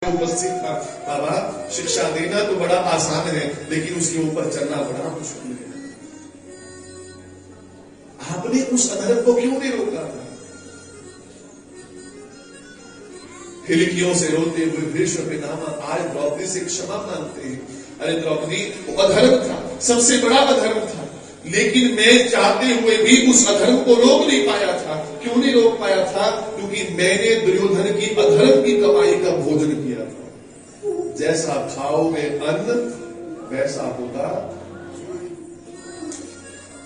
उपस्थित था। बाबा शिक्षा देना तो बड़ा आसान है, लेकिन उसके ऊपर चलना बड़ा मुश्किल है। आपने उस अधर्म को क्यों नहीं रोका था? हिलकियों से रोते हुए भीष्म पितामह आज द्रौपदी से क्षमा मांगते हैं। अरे द्रौपदी, वो अधर्म था, सबसे बड़ा अधर्म था, लेकिन मैं चाहते हुए भी उस अधर्म को रोक नहीं पाया था। क्यों नहीं रोक पाया था? क्योंकि मैंने दुर्योधन की अधर्म की कमाई का भोजन किया था। जैसा खाओगे अन्न वैसा होगा।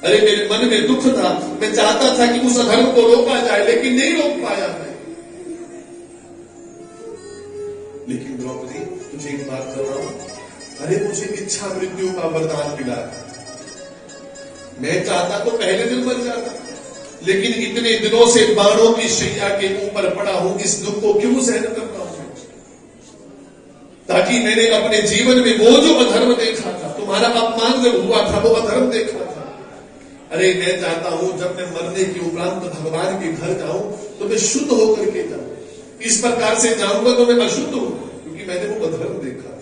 अरे मेरे मन में दुख था, मैं चाहता था कि उस अधर्म को रोका जाए, लेकिन नहीं रोक पाया मैं। लेकिन द्रौपदी, तुझे एक बात कर रहा हूं, अरे मुझे इच्छा मृत्यु का वरदान मिला है। मैं चाहता तो पहले दिन मर जाता, लेकिन इतने दिनों से बाणों की शैया के ऊपर पड़ा हूं, इस दुख को क्यों सहन कर रहा हूं? ताकि मैंने अपने जीवन में वो जो अधर्म देखा था, तुम्हारा अपमान जब हुआ था, वो अधर्म देखा था। अरे मैं चाहता हूं जब मैं मरने के उपरांत भगवान के घर जाऊं तो मैं शुद्ध होकर के जाऊं। इस प्रकार से जाऊंगा तो मैं अशुद्ध हूं, क्योंकि मैंने वो अधर्म देखा था।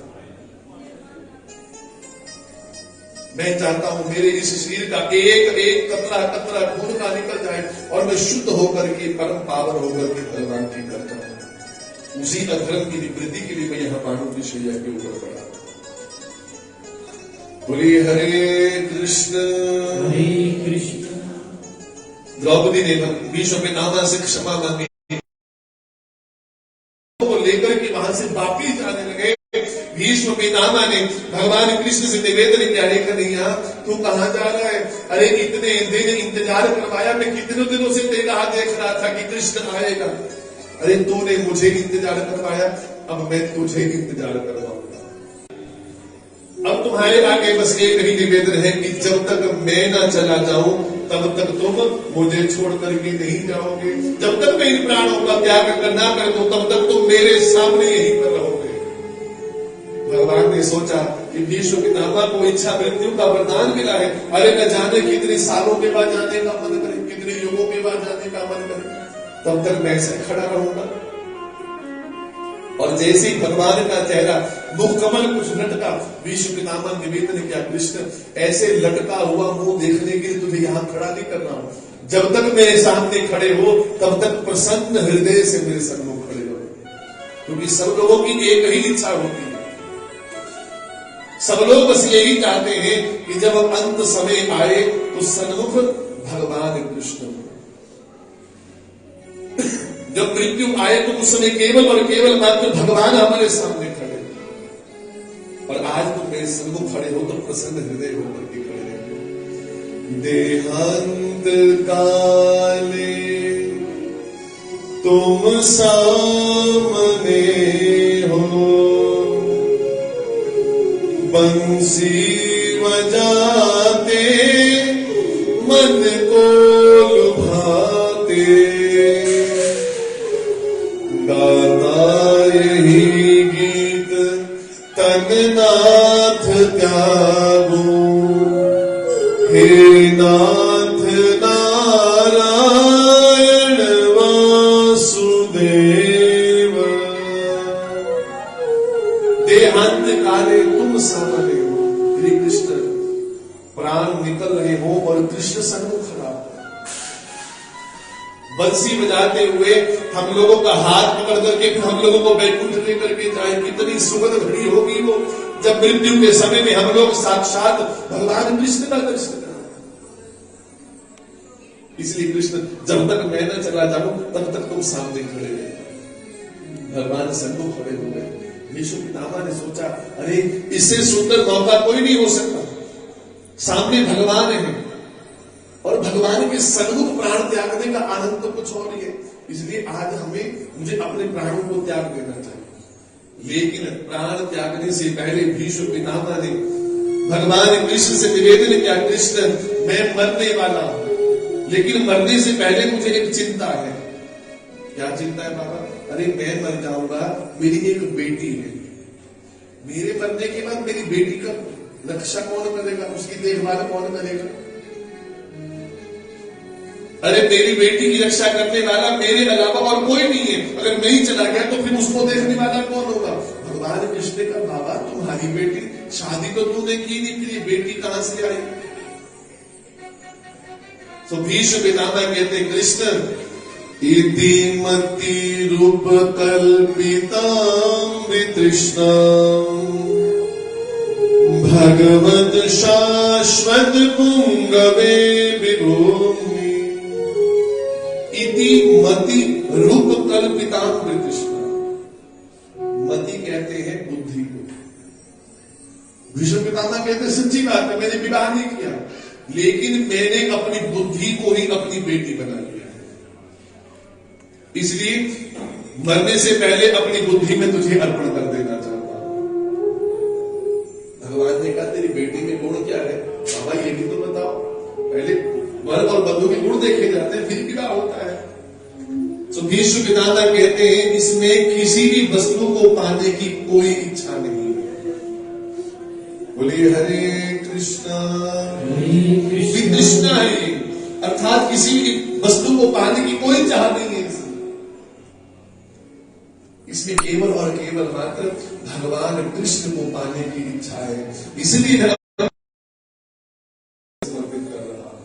मैं चाहता हूं मेरे इस शरीर का एक एक कतरा कतरा खून का निकल जाए और मैं शुद्ध होकर के परम पावन होकर के भगवान के घर जाऊं। उसी अधर्म की निवृत्ति के लिए मैं यहां बाणों की शैया के ऊपर पड़ा। बोलिए हरे कृष्ण। द्रौपदी ने भीष्म पितामह से क्षमा मांगी, को लेकर के वहां से वापिस जाने लगे। भीष्म पितामह ने भगवान कृष्ण से निवेदन किया, हे कन्हैया तू कहां जा रहा है? अरे इतने दिन इंतजार करवाया, मैं कितने दिनों से तेरा हाथ देख रहा था कि कृष्ण आएगा। अरे तूने मुझे इंतजार करवाया, अब मैं तुझे इंतजार करवाऊंगा। अब तुम्हारे आगे बस एक ही निवेदन है कि जब तक मैं ना चला जाऊं तब तक तुम मुझे छोड़ करके नहीं जाओगे। जब तक मैं इन प्राणों का त्याग करना कर दूं तब तक तुम मेरे सामने यहीं पर रहोगे। भगवान ने सोचा कि भीष्म पितामह को इच्छा मृत्यु का वरदान मिला है। अरे न जाने कितने सालों के बाद जाने का मन करे, कितने युगों के बाद जाने का मन करे, तब तक मैं ऐसे खड़ा रहूंगा। और जैसे ही भगवान का चेहरा मुख कमल कुछ लटका, भीष्म पितामह निवेदन किया, कृष्ण ऐसे लटका हुआ मुंह देखने के लिए तुझे यहां खड़ा नहीं करना हूं। जब तक मेरे सामने खड़े हो तब तक प्रसन्न हृदय से मेरे सन्मुख खड़े हो, क्योंकि सब लोगों की एक ही इच्छा होती है। सब लोग बस यही चाहते हैं कि जब अंत समय आए तो सन्मुख भगवान कृष्ण, जब मृत्यु आए तो उस समय केवल और केवल मात्र भगवान हमारे सामने खड़े। और आज तुम मेरे सन्मुख खड़े हो तो प्रसन्न हृदय होकर के खड़े रहे। देहांत काले तुम सामने हो, बंसी बजाते मन को लुभाते, गाता यही गीत तन नाथ त्यागो, हे नाथ नारायण वासुदेव। देहांत काले तुम सामने हो, श्री कृष्ण प्राण निकल रहे हो और कृष्ण सन्मुख खड़ा हो। बंसी बजाते हुए हम लोगों का हाथ पकड़ करके हम लोगों को बैकुंठ लेकर के जाए, कितनी सुखद घड़ी होगी वो, जब मृत्यु के समय में हम लोग साक्षात भगवान कृष्ण का दर्शन करें। इसलिए कृष्ण, जब तक मैं न चला जाऊं तब तक तुम सामने खड़े रहे। भगवान सन्मुख खड़े हो गए। भीष्म पितामह ने सोचा, अरे इससे सुंदर मौका कोई नहीं हो सकता, सामने भगवान है और भगवान के सन्मुख प्राण त्यागने का आनंद तो कुछ और ही है। इसलिए आज मुझे अपने प्राणों को त्याग देना चाहिए। लेकिन प्राण त्यागने से पहले भीष्म पितामह ने भगवान कृष्ण से निवेदन किया, कृष्ण मैं मरने वाला हूं, लेकिन मरने से पहले मुझे एक चिंता है। क्या चिंता है बाबा? अरे मैं मर जाऊंगा, मेरी एक बेटी है, मेरे मरने के बाद मेरी बेटी का रक्षा कौन करेगा, उसकी देखभाल कौन करेगा? अरे मेरी बेटी की रक्षा करने वाला मेरे अलावा और कोई नहीं है, अगर मैं ही चला गया तो फिर उसको देखने वाला कौन होगा? भगवान कृष्ण का बाबा तुम्हारी बेटी, शादी तो तूने की नहीं, फिर ये बेटी कहां से आई? तो भीष्म पितामह कहते कृष्ण इति मति रूप कल्पितां वितृष्णां भगवत शाश्वत पुंगवे विभूमि। इति मति रूप कल्पितां वितृष्णां, मति कहते हैं बुद्धि को। भीष्म पितामह कहते सच्ची बात है, मैंने विवाह नहीं किया, लेकिन मैंने अपनी बुद्धि को ही अपनी बेटी बना लिया है, इसलिए मरने से पहले अपनी बुद्धि में तुझे अर्पण कर देना चाहता हूं। भगवान ने कहा तेरी बेटी में गुण क्या है? बाबा ये भी तो बताओ, पहले वर और वधू के गुण देखे जाते हैं, फिर विवाह होता है। तो भीष्म पितामह कहते हैं इसमें किसी भी वस्तु को पाने की कोई इच्छा नहीं है। बोलिए हरे कृष्णा। वितृष्णा है, अर्थात किसी भी वस्तु को पाने की कोई चाह नहीं है इसमें केवल और केवल मात्र भगवान कृष्ण को पाने की इच्छा है, इसलिए समर्पित कर रहा हूं।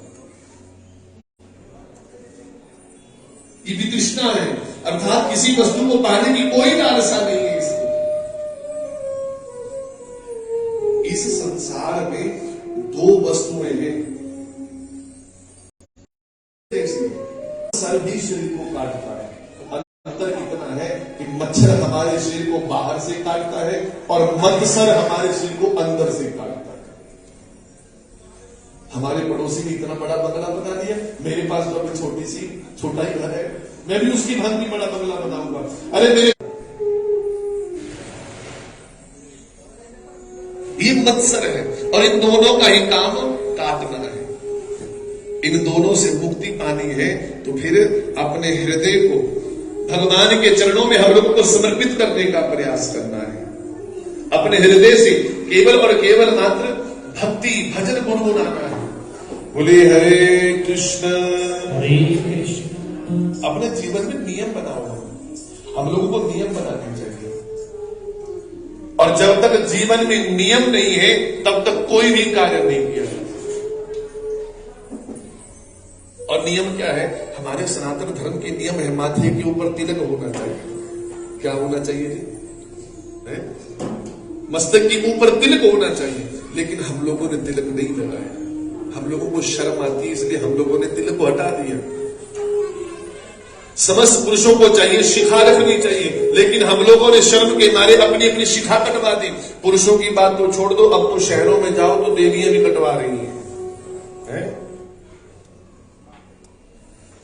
ये वितृष्णा है, अर्थात किसी वस्तु को पाने की कोई लालसा नहीं है इसमें। इस संसार में दो वस्तुएं हैं, सर भी शरीर को काटता है, अंतर इतना है कि मच्छर हमारे शरीर को बाहर से काटता है और मत्सर हमारे शरीर को अंदर से काटता है। हमारे पड़ोसी ने इतना बड़ा बंगला बना दिया, मेरे पास तो अभी छोटा ही घर है, मैं भी उसकी भांति बड़ा बंगला बनाऊंगा। अरे मेरे ये मत्सर है, और इन दोनों का ही काम काटना है। इन दोनों से मुक्ति पानी है तो फिर अपने हृदय को भगवान के चरणों में हम लोगों को समर्पित करने का प्रयास करना है। अपने हृदय से केवल और केवल मात्र भक्ति भजन गुनगुनाना है। बोले हरे कृष्ण हरे कृष्ण। अपने जीवन में नियम बनाओ, हम लोगों को नियम बनाने चाहिए, और जब तक जीवन में नियम नहीं है तब तक कोई भी कार्य नहीं किया जाता। और नियम क्या है? हमारे सनातन धर्म के नियम है, माथे के ऊपर तिलक होना चाहिए। क्या होना चाहिए जी? मस्तक के ऊपर तिलक होना चाहिए, लेकिन हम लोगों ने तिलक नहीं लगाया। हम लोगों को शर्म आती है, इसलिए हम लोगों ने तिलक को हटा दिया। समस्त पुरुषों को चाहिए शिखा रखनी चाहिए, लेकिन हम लोगों ने शर्म के मारे अपनी अपनी शिखा कटवा दी। पुरुषों की बात तो छोड़ दो, अब तो शहरों में जाओ तो देवियां भी कटवा रही हैं।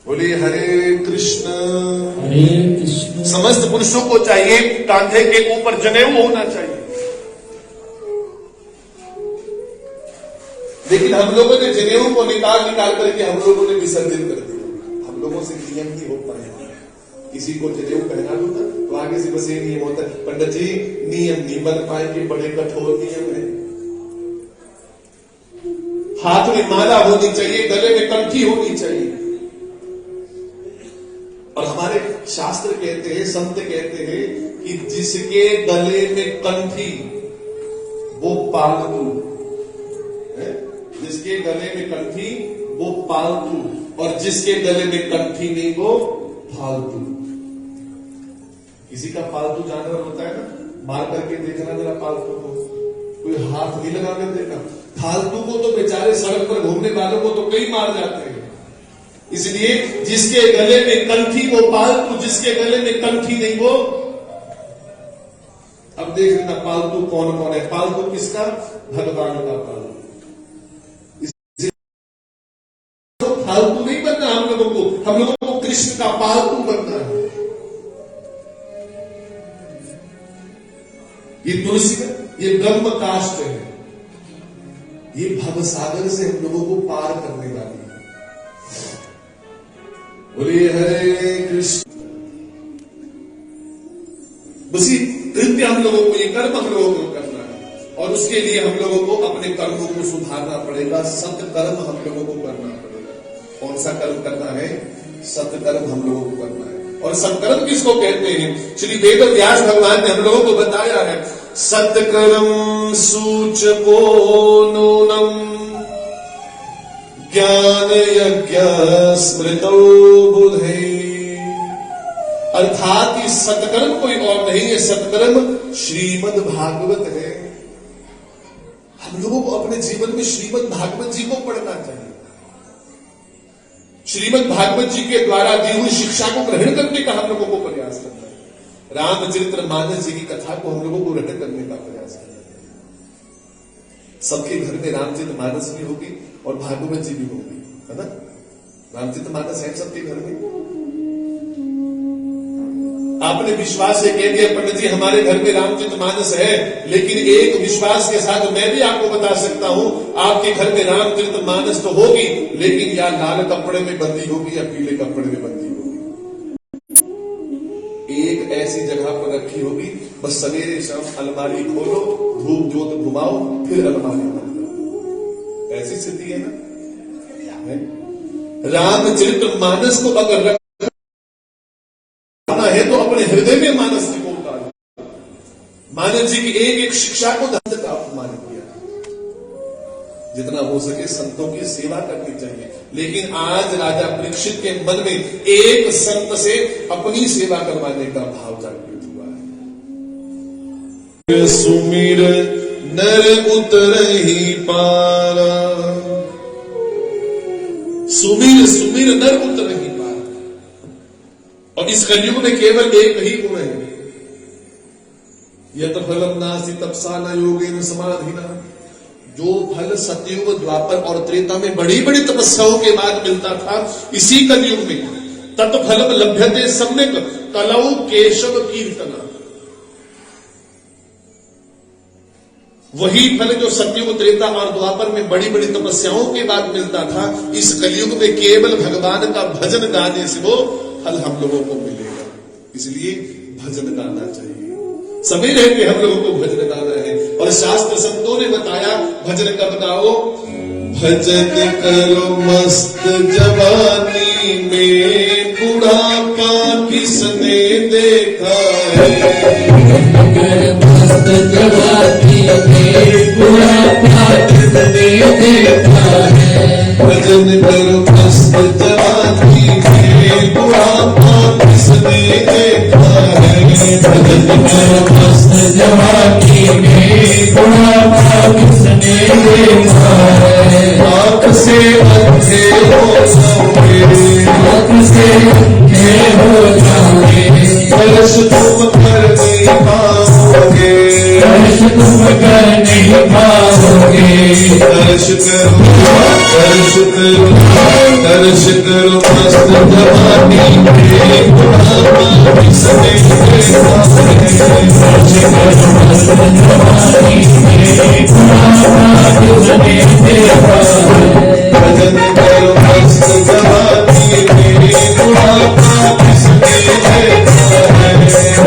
बोलिए हरे कृष्ण हरे कृष्ण। समस्त पुरुषों को चाहिए कांधे के ऊपर जनेऊ होना चाहिए, लेकिन हम लोगों ने जनेऊ को निकाल करके हम लोगों ने विसर्जन कर दिया। हम लोगों से नियम नहीं हो पाया। किसी को जनेऊ पहना दो ना तो आगे से बस ये नियम होता है, पंडित जी नियम नहीं बन पाएंगे, बड़े कठोर नियम है। हाथ में माला होनी चाहिए, गले में कंठी होनी चाहिए। और हमारे शास्त्र कहते हैं, संत कहते हैं कि जिसके गले में कंठी वो पालतू है, जिसके गले में कंठी वो पालतू, और जिसके गले में कंठी नहीं वो फालतू। किसी का पालतू जानवर होता है ना, मार करके देखना जरा पालतू को, कोई हाथ नहीं लगा कर देखा। फालतू को तो बेचारे सड़क पर घूमने वालों को तो कई मार जाते हैं। इसलिए जिसके गले में कंठी वो पालतू, जिसके गले में कंठी नहीं वो। अब देख लेना पालतू कौन कौन है। पालतू किसका? भगवान का पालतू। तो फालतू नहीं बनना हम लोगों को, हम लोगों को कृष्ण का पालतू बनना है। ये तुलसी, ये ब्रह्म काष्ठ है, ये भवसागर से हम लोगों को पार करने वाली है। बोलिए हरे कृष्ण। बस ये कृत्य हम लोगों को, ये कर्म हम लोगों को करना है, और उसके लिए हम लोगों को अपने कर्मों को सुधारना पड़ेगा। सत्कर्म हम लोगों को करना पड़ेगा। कौन सा कर्म करना है? सत्कर्म हम लोगों को करना है। और सत्कर्म किसको कहते हैं? श्री वेद व्यास भगवान ने हम लोगों को बताया है, सत्कर्म सूचको नूनम ज्ञान यज्ञ स्मृतो बुधे। अर्थात ये सत्कर्म कोई और नहीं है, सत्कर्म श्रीमद् भागवत है। हम लोगों को अपने जीवन में श्रीमद् भागवत जी को पढ़ना चाहिए। श्रीमद् भागवत जी के द्वारा दी हुई शिक्षा को ग्रहण करने का हम लोगों को प्रयास करना है। रामचरितमानस जी की कथा को हम लोगों को ग्रहण करने का प्रयास करना है। सबके घर में रामचरितमानस भी होगी और भागवत जी भी होगी, है ना? रामचरितमानस है सबके घर में। आपने विश्वास से कह दिया पंडित जी हमारे घर में रामचरितमानस है, लेकिन एक विश्वास के साथ मैं भी आपको बता सकता हूं, आपके घर में रामचरितमानस तो होगी, लेकिन या लाल कपड़े में बंदी होगी या पीले कपड़े में बंदी होगी। एक ऐसी जगह पर रखी होगी, बस सवेरे शाम अलमारी खोलो, धूप जोत घुमाओ, फिर अलमारी बंद करो। ऐसी स्थिति है ना? रामचरितमानस को अगर है तो अपने हृदय में मानस जी को उतारो। मानस जी की एक एक शिक्षा को धर्म का अपमान किया। जितना हो सके संतों की सेवा करनी चाहिए, लेकिन आज राजा परीक्षित के मन में एक संत से अपनी सेवा करवाने का भाव जागृत हुआ है। सुमिर नर उतरहि पारा, सुमिर सुमिर नर उतरहि। और इस कलयुग में केवल एक ही गुण है, यत फलम नास्ति तपसा न योगेन समाधिना। जो फल सतयुग द्वापर और त्रेता में बड़ी बड़ी तपस्याओं के बाद मिलता था, इसी कलयुग में तत्फलम लभ्यते सम्यक कलौ केशव कीर्तना। वही फल जो सतयुग त्रेता और द्वापर में बड़ी बड़ी तपस्याओं के बाद मिलता था, इस कलयुग में केवल भगवान का भजन गाने से वो फल हम लोगों को मिलेगा। इसलिए भजन गाना चाहिए। समय रह के हम लोगों को भजन गाना है। और शास्त्र संतों ने बताया भजन कब गाओ? भजन करो मस्त जवानी में, बुढ़ापा किसने देखा है। मस्त जवानी में, बुढ़ापा किसने देखा है। भजन करो मस्त जवानी में, बुढ़ापा किसने देखा है। भजन करो मस्त जवानी में, बुढ़ापा किसने देखा है। आँख से अंधे हो जाओगे, आँख से अंधे हो जाओगे, दर्श तुम कर नहीं पाओगे, दर्श तुम कर नहीं पाओगे। दर्श करो, दर्श करो, दर्श करो मस्त जवानी में, बुढ़ापा किसने देखा है। दर्श करो मस्त जवानी में, बुढ़ापा किसने देखा है। भजन करो मस्त जवानी में, बुढ़ापा किसने देखा है।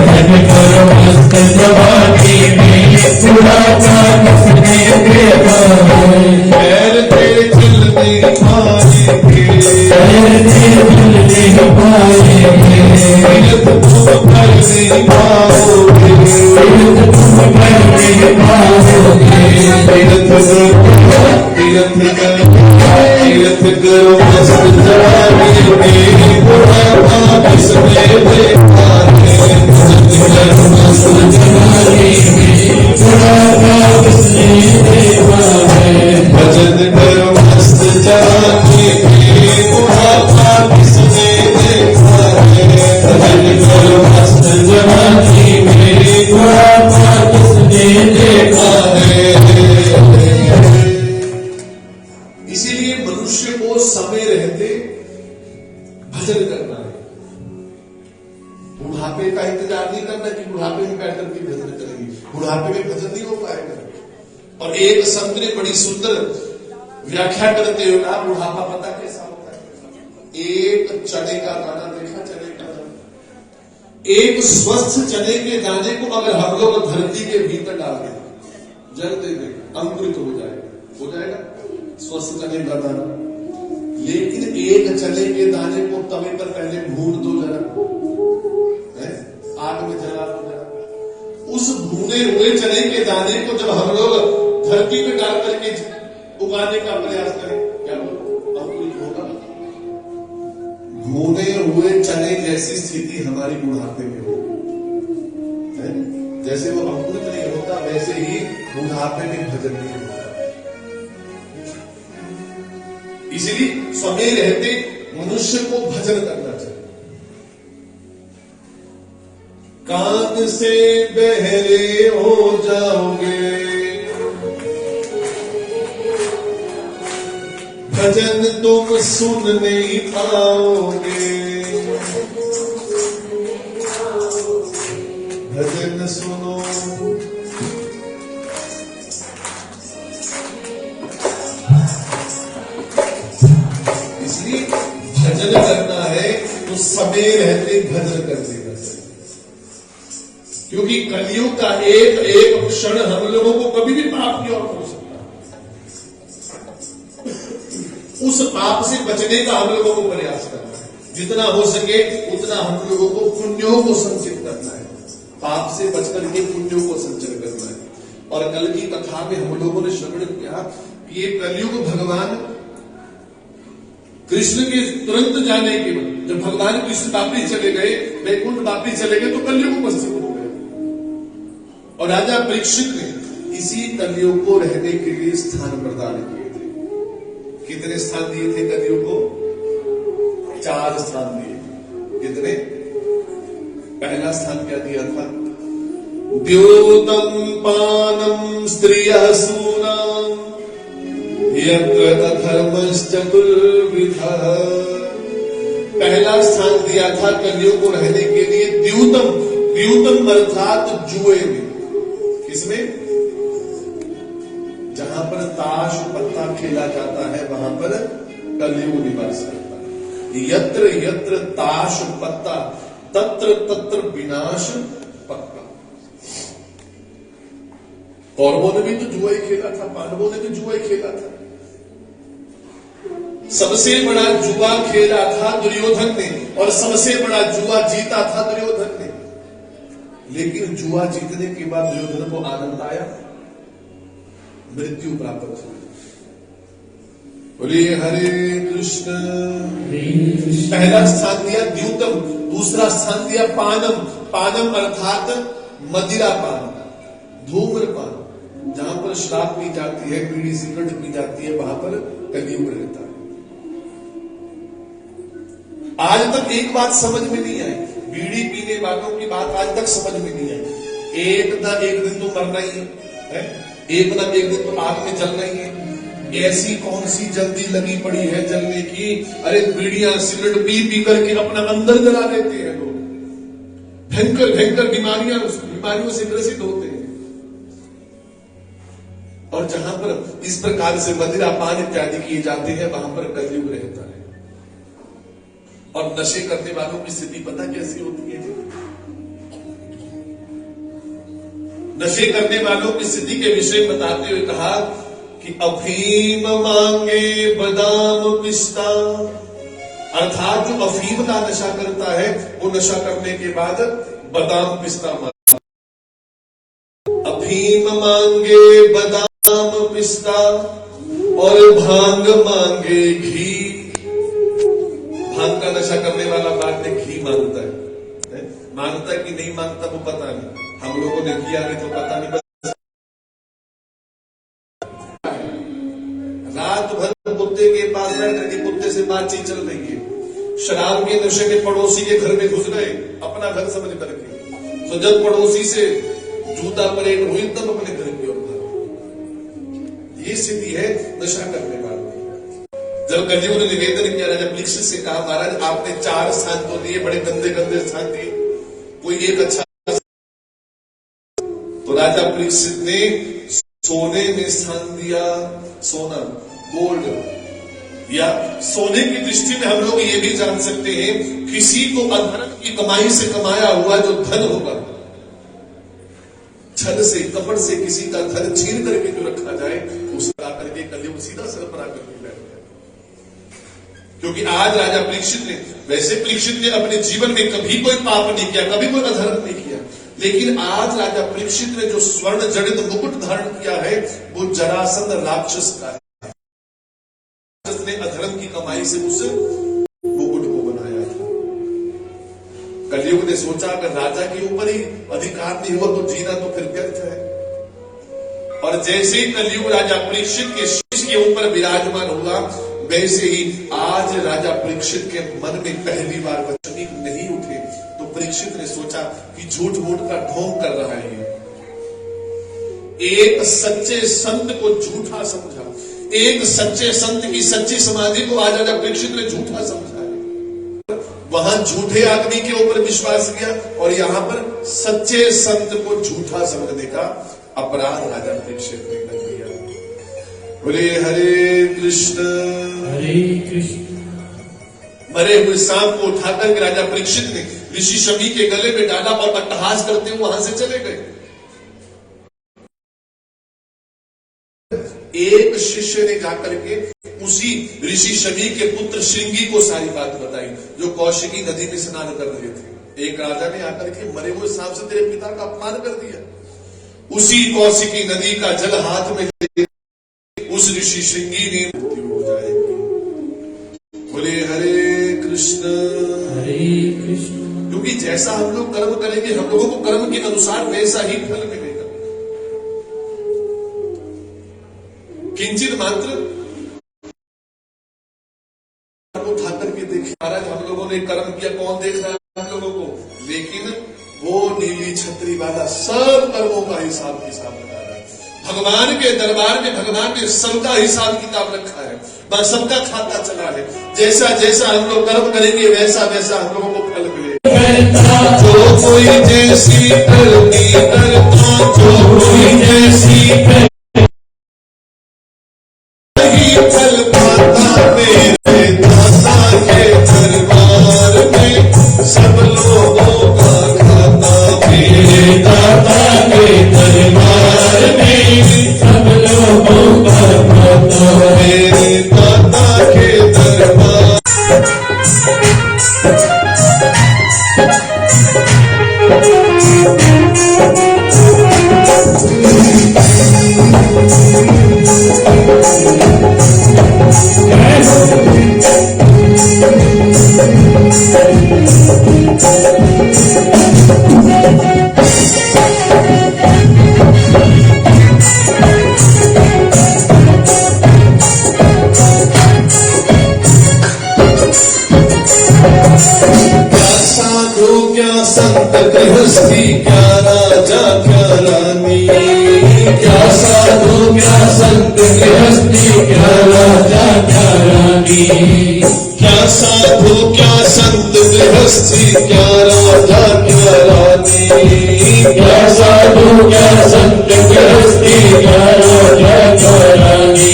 भजन करो मस्त जवानी में, बुढ़ापा किसने देखा है। पैर तेरे चल नहीं पाएंगे, पैर तेरे चल नहीं पाएंगे, तीर्थ तुम कर नहीं पाओगे, तीर्थ तुम कर नहीं पाओगे। तीर्थ करो, तीर्थ करो, तीर्थ करो मस्त जवानी में, बुढ़ापा किसने देखा है। भजन करो मस्त जवानी में, बुढ़ापा किसने देखा है। भजन करो मस्त जवानी में, बुढ़ापा किसने देखा है। भजन करो मस्त जवानी में, बुढ़ापा किसने देखा है। इसीलिए मनुष्य को समय रहते भजन करना है। बुढ़ापे का इंतजार नहीं करना कि बुढ़ापे में बैठ करके भजन करेंगे, बुढ़ापे में भजन नहीं हो पाएगा। और एक संत ने बड़ी सुंदर व्याख्या करते हुए कहा, बुढ़ापा पता कैसा होता है? एक चने का दाना देखा, चने का दाना, एक स्वस्थ चने के दाने को अगर हम लोग धरती के भीतर डाल दें, जल दे दें, अंकुरित हो जाएगा, हो जाएगा स्वस्थ चने का दाना। लेकिन एक चने के दाने को तवे पर पहले भून दो जरा, आग में जला दो जरा। उस भुने हुए चने के दाने को जब हम लोग धरती में डाल करके उगाने का प्रयास करें, क्या होगा? भुने हुए चने जैसी स्थिति हमारी बुढ़ापे में हो। जैसे वो अंकुरित नहीं होता, वैसे ही बुढ़ापे में भजन नहीं होता। इसलिए समय रहते मनुष्य को भजन करना चाहिए। कान से बहरे हो जाओगे, भजन तुम सुन नहीं पाओगे, भजन सुनो। इसलिए भजन करना है तो समय रहते भजन कर देना चाहिए, क्योंकि कलयुग का एक एक क्षण हम लोगों को कभी भी पाप की ओर हो सकता है। उस पाप से बचने का हम लोगों को प्रयास करना है। जितना हो सके उतना हम लोगों को पुण्यों को संचित करना है। पाप से बचकर के पुण्यों को संचय करना है। और कल की कथा में हम लोगों ने श्रवण किया कि ये कलयुग भगवान कृष्ण के तुरंत जाने के बाद, जब भगवान कृष्ण वापिस चले गए, वैकुंठ वापिस चले गए, तो कलयुग उपस्थित हो गए। और राजा परीक्षित ने इसी कलयुग को रहने के लिए स्थान प्रदान किए थे। कितने स्थान दिए थे कलयुग को? 4 स्थान दिए। कितने? पहला स्थान क्या दिया था? द्योतम पानम स्त्रियः सूनाम यत्र अधर्मश्चतुर्विधः। पहला स्थान दिया था कलयुग को रहने के लिए द्यूतम। द्यूतम अर्थात जुए में। किसमें? जहां पर ताश पत्ता खेला जाता है वहां पर कलयुग निवास करता है। यत्र यत्र ताश पत्ता तत्र तत्र विनाश पक्का। कौरवों ने भी तो जुआ ही खेला था, पांडवों ने भी जुआ ही खेला था। सबसे बड़ा जुआ खेला था दुर्योधन ने, और सबसे बड़ा जुआ जीता था दुर्योधन ने। लेकिन जुआ जीतने के बाद दुर्योधन को आनंद आया, मृत्यु प्राप्त हुई। बोले हरे कृष्ण। पहला स्थान दिया द्यूतम, दूसरा स्थान दिया पानम। पानम अर्थात मदिरा पान, धूम्रपान। जहां पर शराब पी जाती है, बीड़ी सिगरेट पी जाती है, वहां पर कलयुग रहता है। आज तक एक बात समझ में नहीं आई, बीड़ी पीने वालों की बात आज तक समझ में नहीं आई। एक ना एक दिन तो मरना ही है? एक ना एक दिन तो आग में जलना ही है। ऐसी कौन सी जल्दी लगी पड़ी है जलने की? अरे बीड़ियां सिगरेट पी पी करके अपना अंदर जला देते हैं लोग। भयंकर भयंकर बीमारियों से ग्रसित होते हैं। और जहां पर इस प्रकार से मदिरा पान इत्यादि किए जाते हैं, वहां पर कलयुग रहता है। और नशे करने वालों की स्थिति पता कैसी होती है? नशे करने वालों की स्थिति के विषय बताते हुए कहा कि अफीम मांगे बादाम पिस्ता। अर्थात जो अफीम का नशा करता है, वो नशा करने के बाद बादाम पिस्ता मांगे। अफीम मांगे बादाम पिस्ता और भांग मांगे घी। भांग का नशा करने वाला बाद में घी मांगता है। मांगता है कि नहीं मांगता वो पता नहीं, हम लोगों ने किया नहीं तो पता नहीं। रात भर कुत्ते के पास बैठ करके कुत्ते से बातचीत चल रही है। शराब के नशे में पड़ोसी के घर में घुस गए, अपना घर समझ करके। तो जब पड़ोसी से जूता परेड हुई तब अपने घर की ओर भागे। ये स्थिति है नशा करने वाले। जब कलयुग ने निवेदन किया, राजा परीक्षित से कहा, महाराज आपने 4 स्थान तो दिए, बड़े गंदे गंदे स्थान दिए, कोई एक अच्छा। तो राजा परीक्षित ने सोने में स्थान दिया। सोना, गोल्ड, या सोने की दृष्टि में हम लोग ये भी जान सकते हैं, किसी को अधर्म की कमाई से कमाया हुआ जो धन होगा, छल से कपट से किसी का धन छीन करके जो रखा जाए, उसका करके कलयुग सीधा सर पर आकर के बैठ जाए। क्योंकि आज राजा परीक्षित ने, वैसे परीक्षित ने अपने जीवन में कभी कोई पाप नहीं किया, कभी कोई अधर्म नहीं किया, लेकिन आज राजा परीक्षित ने जो स्वर्ण जड़ित मुकुट धारण किया है वो जरासंध राक्षस का है। राक्षस ने अधर्म की कमाई से उस मुकुट को बनाया था। कलयुग ने सोचा अगर राजा के ऊपर ही अधिकार नहीं हुआ तो जीना तो फिर व्यर्थ है। और जैसे ही कलयुग राजा परीक्षित के शीश के ऊपर विराजमान हुआ, वैसे ही आज राजा परीक्षित के मन में पहली बार वचनी नहीं उठे, तो परीक्षित ने सोचा कि झूठ मूठ का ढोंग कर रहा है। एक सच्चे संत को झूठा समझा, एक सच्चे संत की सच्ची समाधि को आज राजा परीक्षित ने झूठा समझा है। वहां झूठे आदमी के ऊपर विश्वास किया और यहां पर सच्चे संत को झूठा समझने का अपराध राजा परीक्षित ने कर दिया। बोले हरे कृष्ण हरे कृष्ण। मरे हुए सांप को उठाकर के राजा परीक्षित ने ऋषि शमी के गले में डाला और अट्टहास करते हुए वहां से चले गए। एक शिष्य ने जाकर के उसी ऋषि शमी के पुत्र श्रृंगी को सारी बात बताई, जो कौशिकी नदी में स्नान कर रहे थे। एक राजा ने आकर के मरे हुए सांप से तेरे पिता का अपमान कर दिया। उसी कौशिकी नदी का जल हाथ में उस ऋषि श्रृंगी ने मृत्यु हो जाएगी। बोले हरे कृष्ण हरे कृष्ण। क्योंकि जैसा हम लोग कर्म करेंगे, हम लोगों को कर्म के अनुसार वैसा ही फल मिलेगा। किंचित मात्र उठा करके देखिए, महाराज हम लोगों ने कर्म किया, कौन देख रहा है हम लोगों को, लेकिन वो नीली छतरी वाला सब कर्मों का हिसाब किताब लगा रहा है। भगवान के दरबार में भगवान ने सबका हिसाब किताब रखा है, बस सबका खाता चला है। जैसा जैसा हम लोग कर्म करेंगे वैसा वैसा हम लोगों को फल मिलेगा। जो कोई जैसी करनी करता, जो कोई जैसी फल पाता, मेरे दाता के दरबार में सब लोगों का खाता। मेरे दाता के दरबार में सब लोगों का खाता। मेरे दाता के दरबार संत गृहस्थी, क्या राजा क्या रानी, क्या साधु क्या संत गृहस्थी, क्या राजा क्या रानी, क्या साधु क्या संत गृहस्थी, क्या राजा क्या रानी, क्या साधु क्या संत गृहस्थी, क्या राजा क्या रानी।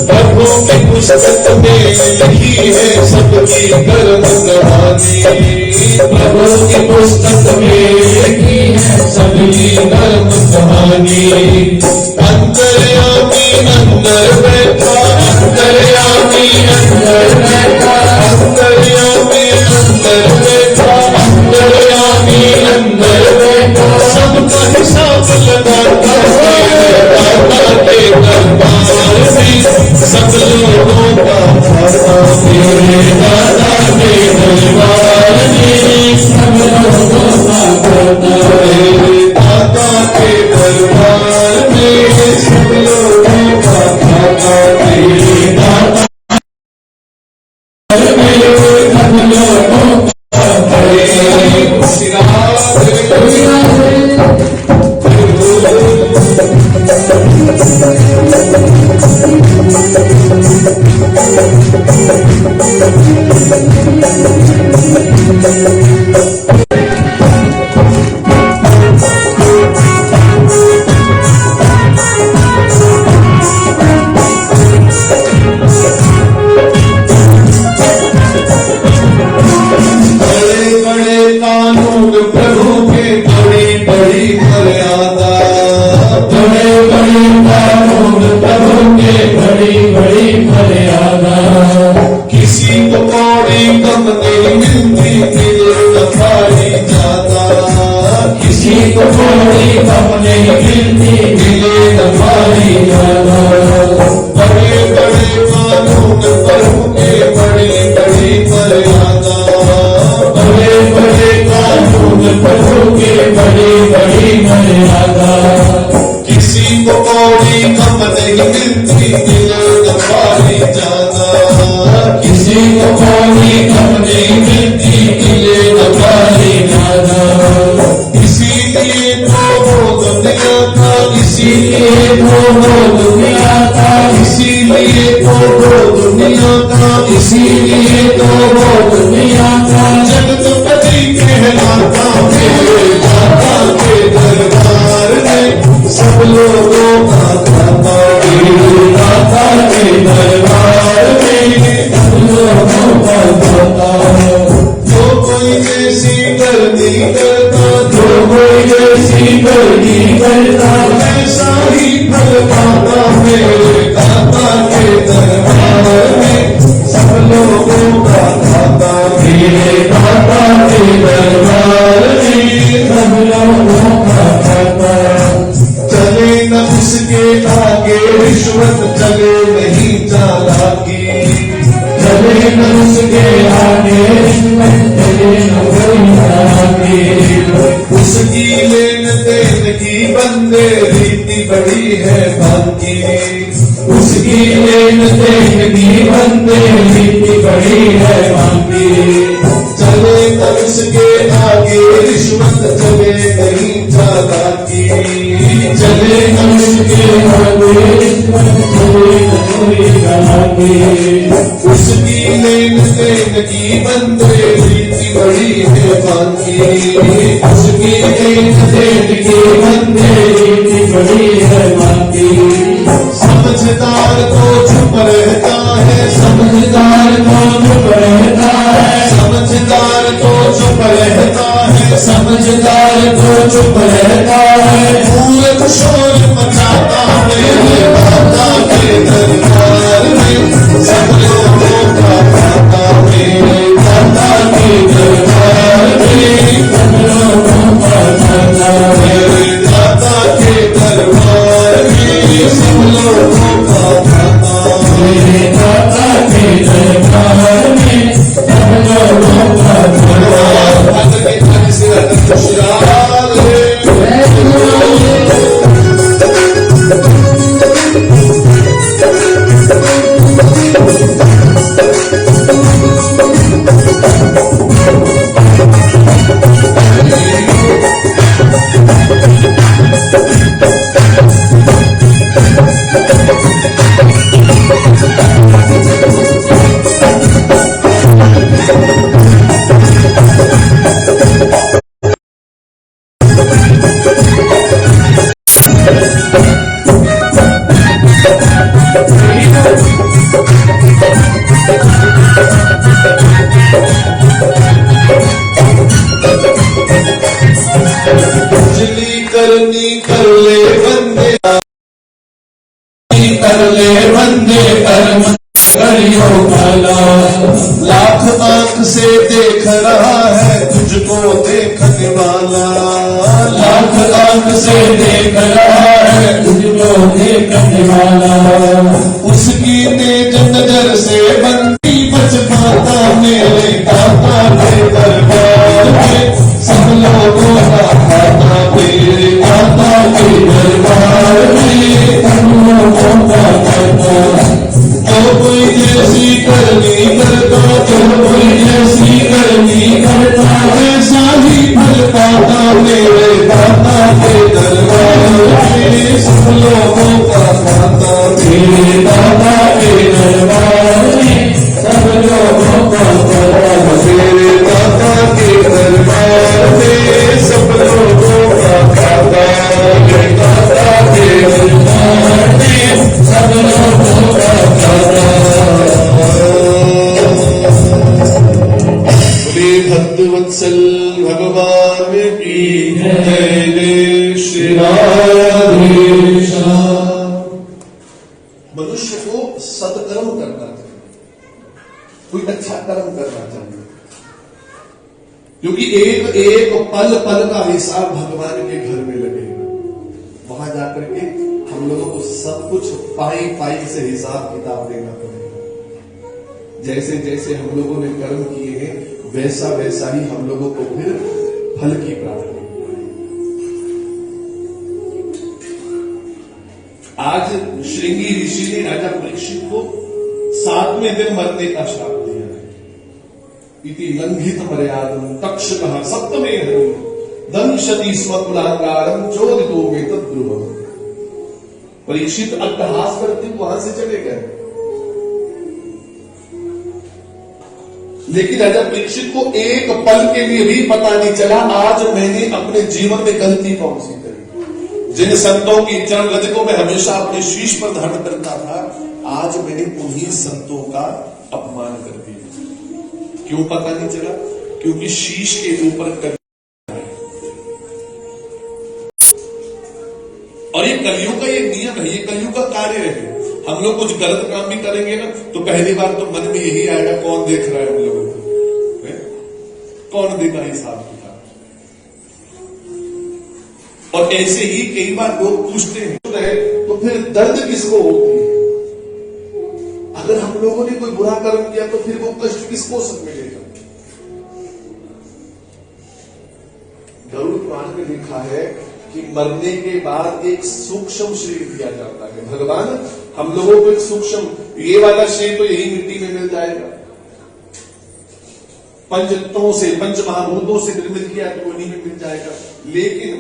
प्रभु की पुस्तक में लिखी है सबकी कर्म कहानी, प्रभु की पुस्तक में लिखी है सबकी कर्म कहानी। अंतर्यामी अंदर बैठा, अंतर्यामी अंदर बैठा, अंतर्यामी अंदर बैठा, अंतर्यामी अंदर बैठा, सबका हिसाब लगाता है दाता के दरबार में सब लोगों का खाता। मेरे दादा के दरबार में सब लोगों का खाता। मेरे दादा के दरबार में सब लोगों का खाता। मेरे दादा सब लोगों का किसी को कौड़ी कम नहीं मिलती, मिले न भारी ज्यादा। किसी को कौड़ी कम नहीं मिलती, मिले न भारी ज्यादा। बड़े बड़े कानून प्रभु के, बड़ी बड़ी मर्यादा। बड़े बड़े कानून प्रभु के, बड़ी बड़ी मर्यादा। किसी को कौड़ी कम नहीं मिलती, मिले न भारी ज्यादा। किसी को कौड़ी कम नहीं मिलती, मिले न भारी ज्यादा। इसीलिए तो वो दुनिया का, इसीलिए तो वो दुनिया का, इसीलिए तो वो दुनिया का, इसीलिए तो वो दुनिया का जगतपति कहलाता मेरे दाता के दरबार में। सब लोगों का दाता मेरे दाता के दरबार में, सब लोगों का दाता। जो कोई ऐसी करनी करता, जो कोई जैसी करनी करता, ऐसा ही फल पाता मेरे दाता के दरबार में। सब लोगों का दाता मेरे दाता के दरबार में, सब लोगों का दाता। चले न उसके आगे रिश्वत, चले नहीं चालाकी। चले न उसके आगे रिश्वत, चले न कोई आगे। उसकी लेन देन की बंदे रीति बड़ी है बाकी। उसकी लेन देन की बंदे रीति बड़ी है बाकी। चले न उसके आगे रिश्वत, चले नहीं चालाकी। चले न उसके आगे रिश्वत, चले न कोई आगे। उसकी लेन देन की बंदे रीति बड़ी है बाकी। उसकी लेन देन की बंदे रीति बड़ी है बाकी। समझदार तो चुप रहता है, समझदार तो चुप रहता है, समझदार तो चुप रहता है। समझदार तो चुप रहता है। पूरब शोर मचाता मेरे दाता के दरबार में। सब लोगों का दाता मेरे दाता के दरबार में, सब लोगों का दाता। मेरे दाता के दरबार में, सब लोगों का दाता। मेरे दाता के दरबार में, सब लोगों का दाता। अंदर के खाने से अंदर खुशहाल है। बिजली करनी कर ले बंदे, कर ले बंदे कर्म करियो भला। लाख आंख से देख रहा है तुझको देखने वाला। लाख आंख से देख रहा है तुझको देखने वाला। उसकी तेज नजर से बंदी बच पाता मेरे दाता के दरबार में। सब लोगों का दाता मेरे दाता के दरबार में। सब लोगों का दाता। जो कोई जैसी करनी करता, जो कोई जैसी करनी करता, ऐसा ही फल पाता मेरे दाता के दरबार में। सब लोगों का दाता मेरे दाता के दरबार में, सब लोगों का दाता। मेरे दाता के दरबार में, सब लोगों का दाता। मेरे दाता के दरबार में, सब लोगों का दाता। बोले भक्तवत्सल भगवान की जय। जय श्री राम। मनुष्य को सत्कर्म करना चाहिए। कोई कोई अच्छा कर्म करना चाहिए, क्योंकि एक एक पल पल का हिसाब भगवान के घर में लगेगा। वहां जाकर के हम लोगों को सब कुछ पाई पाई से हिसाब किताब देना पड़ेगा। जैसे जैसे हम लोगों ने कर्म किए हैं वैसा वैसा ही हम लोगों को फिर फल की प्राप्ति। आज श्रृंगी ऋषि ने राजा परीक्षित को 7वें दिन मरने का श्राप दिया है। इति लंघित मर्यादम तक्षकः सप्तमे हरि दंशति स्म कुलांगारम चोदितो में तद्रुवम्। परीक्षित अट्टहास करते वहां से चले गए, लेकिन राजा परीक्षित को एक पल के लिए भी पता नहीं चला आज मैंने अपने जीवन में गलती कौन सी करी। जिन संतों की चरण रज को मैं हमेशा अपने शीश पर धारण करता था, आज मैंने उन्हीं संतों का अपमान कर दिया। क्यों पता नहीं चला? क्योंकि शीश के ऊपर कलयुग है, और ये कलयुग का ये नियम है, ये कलयुग का कार्य है। हम लोग कुछ गलत काम भी करेंगे ना तो पहली बार तो मन में यही आएगा कौन देख रहा है हम लोगों को, कौन देगा हिसाब किताब। और ऐसे ही कई बार लोग पूछते हैं तो फिर दर्द किसको होती है? अगर हम लोगों ने कोई बुरा कर्म किया तो फिर वो कष्ट किसको सब मिलेगा? गरुड़ पुराण में लिखा है कि मरने के बाद एक सूक्ष्म शरीर दिया जाता है। भगवान हम लोगों को एक सूक्ष्म, ये वाला शरीर तो यही मिट्टी में मिल जाएगा, पंचतत्वों से पंच महाभूतों से निर्मित किया तो उन्हीं में मिल जाएगा। लेकिन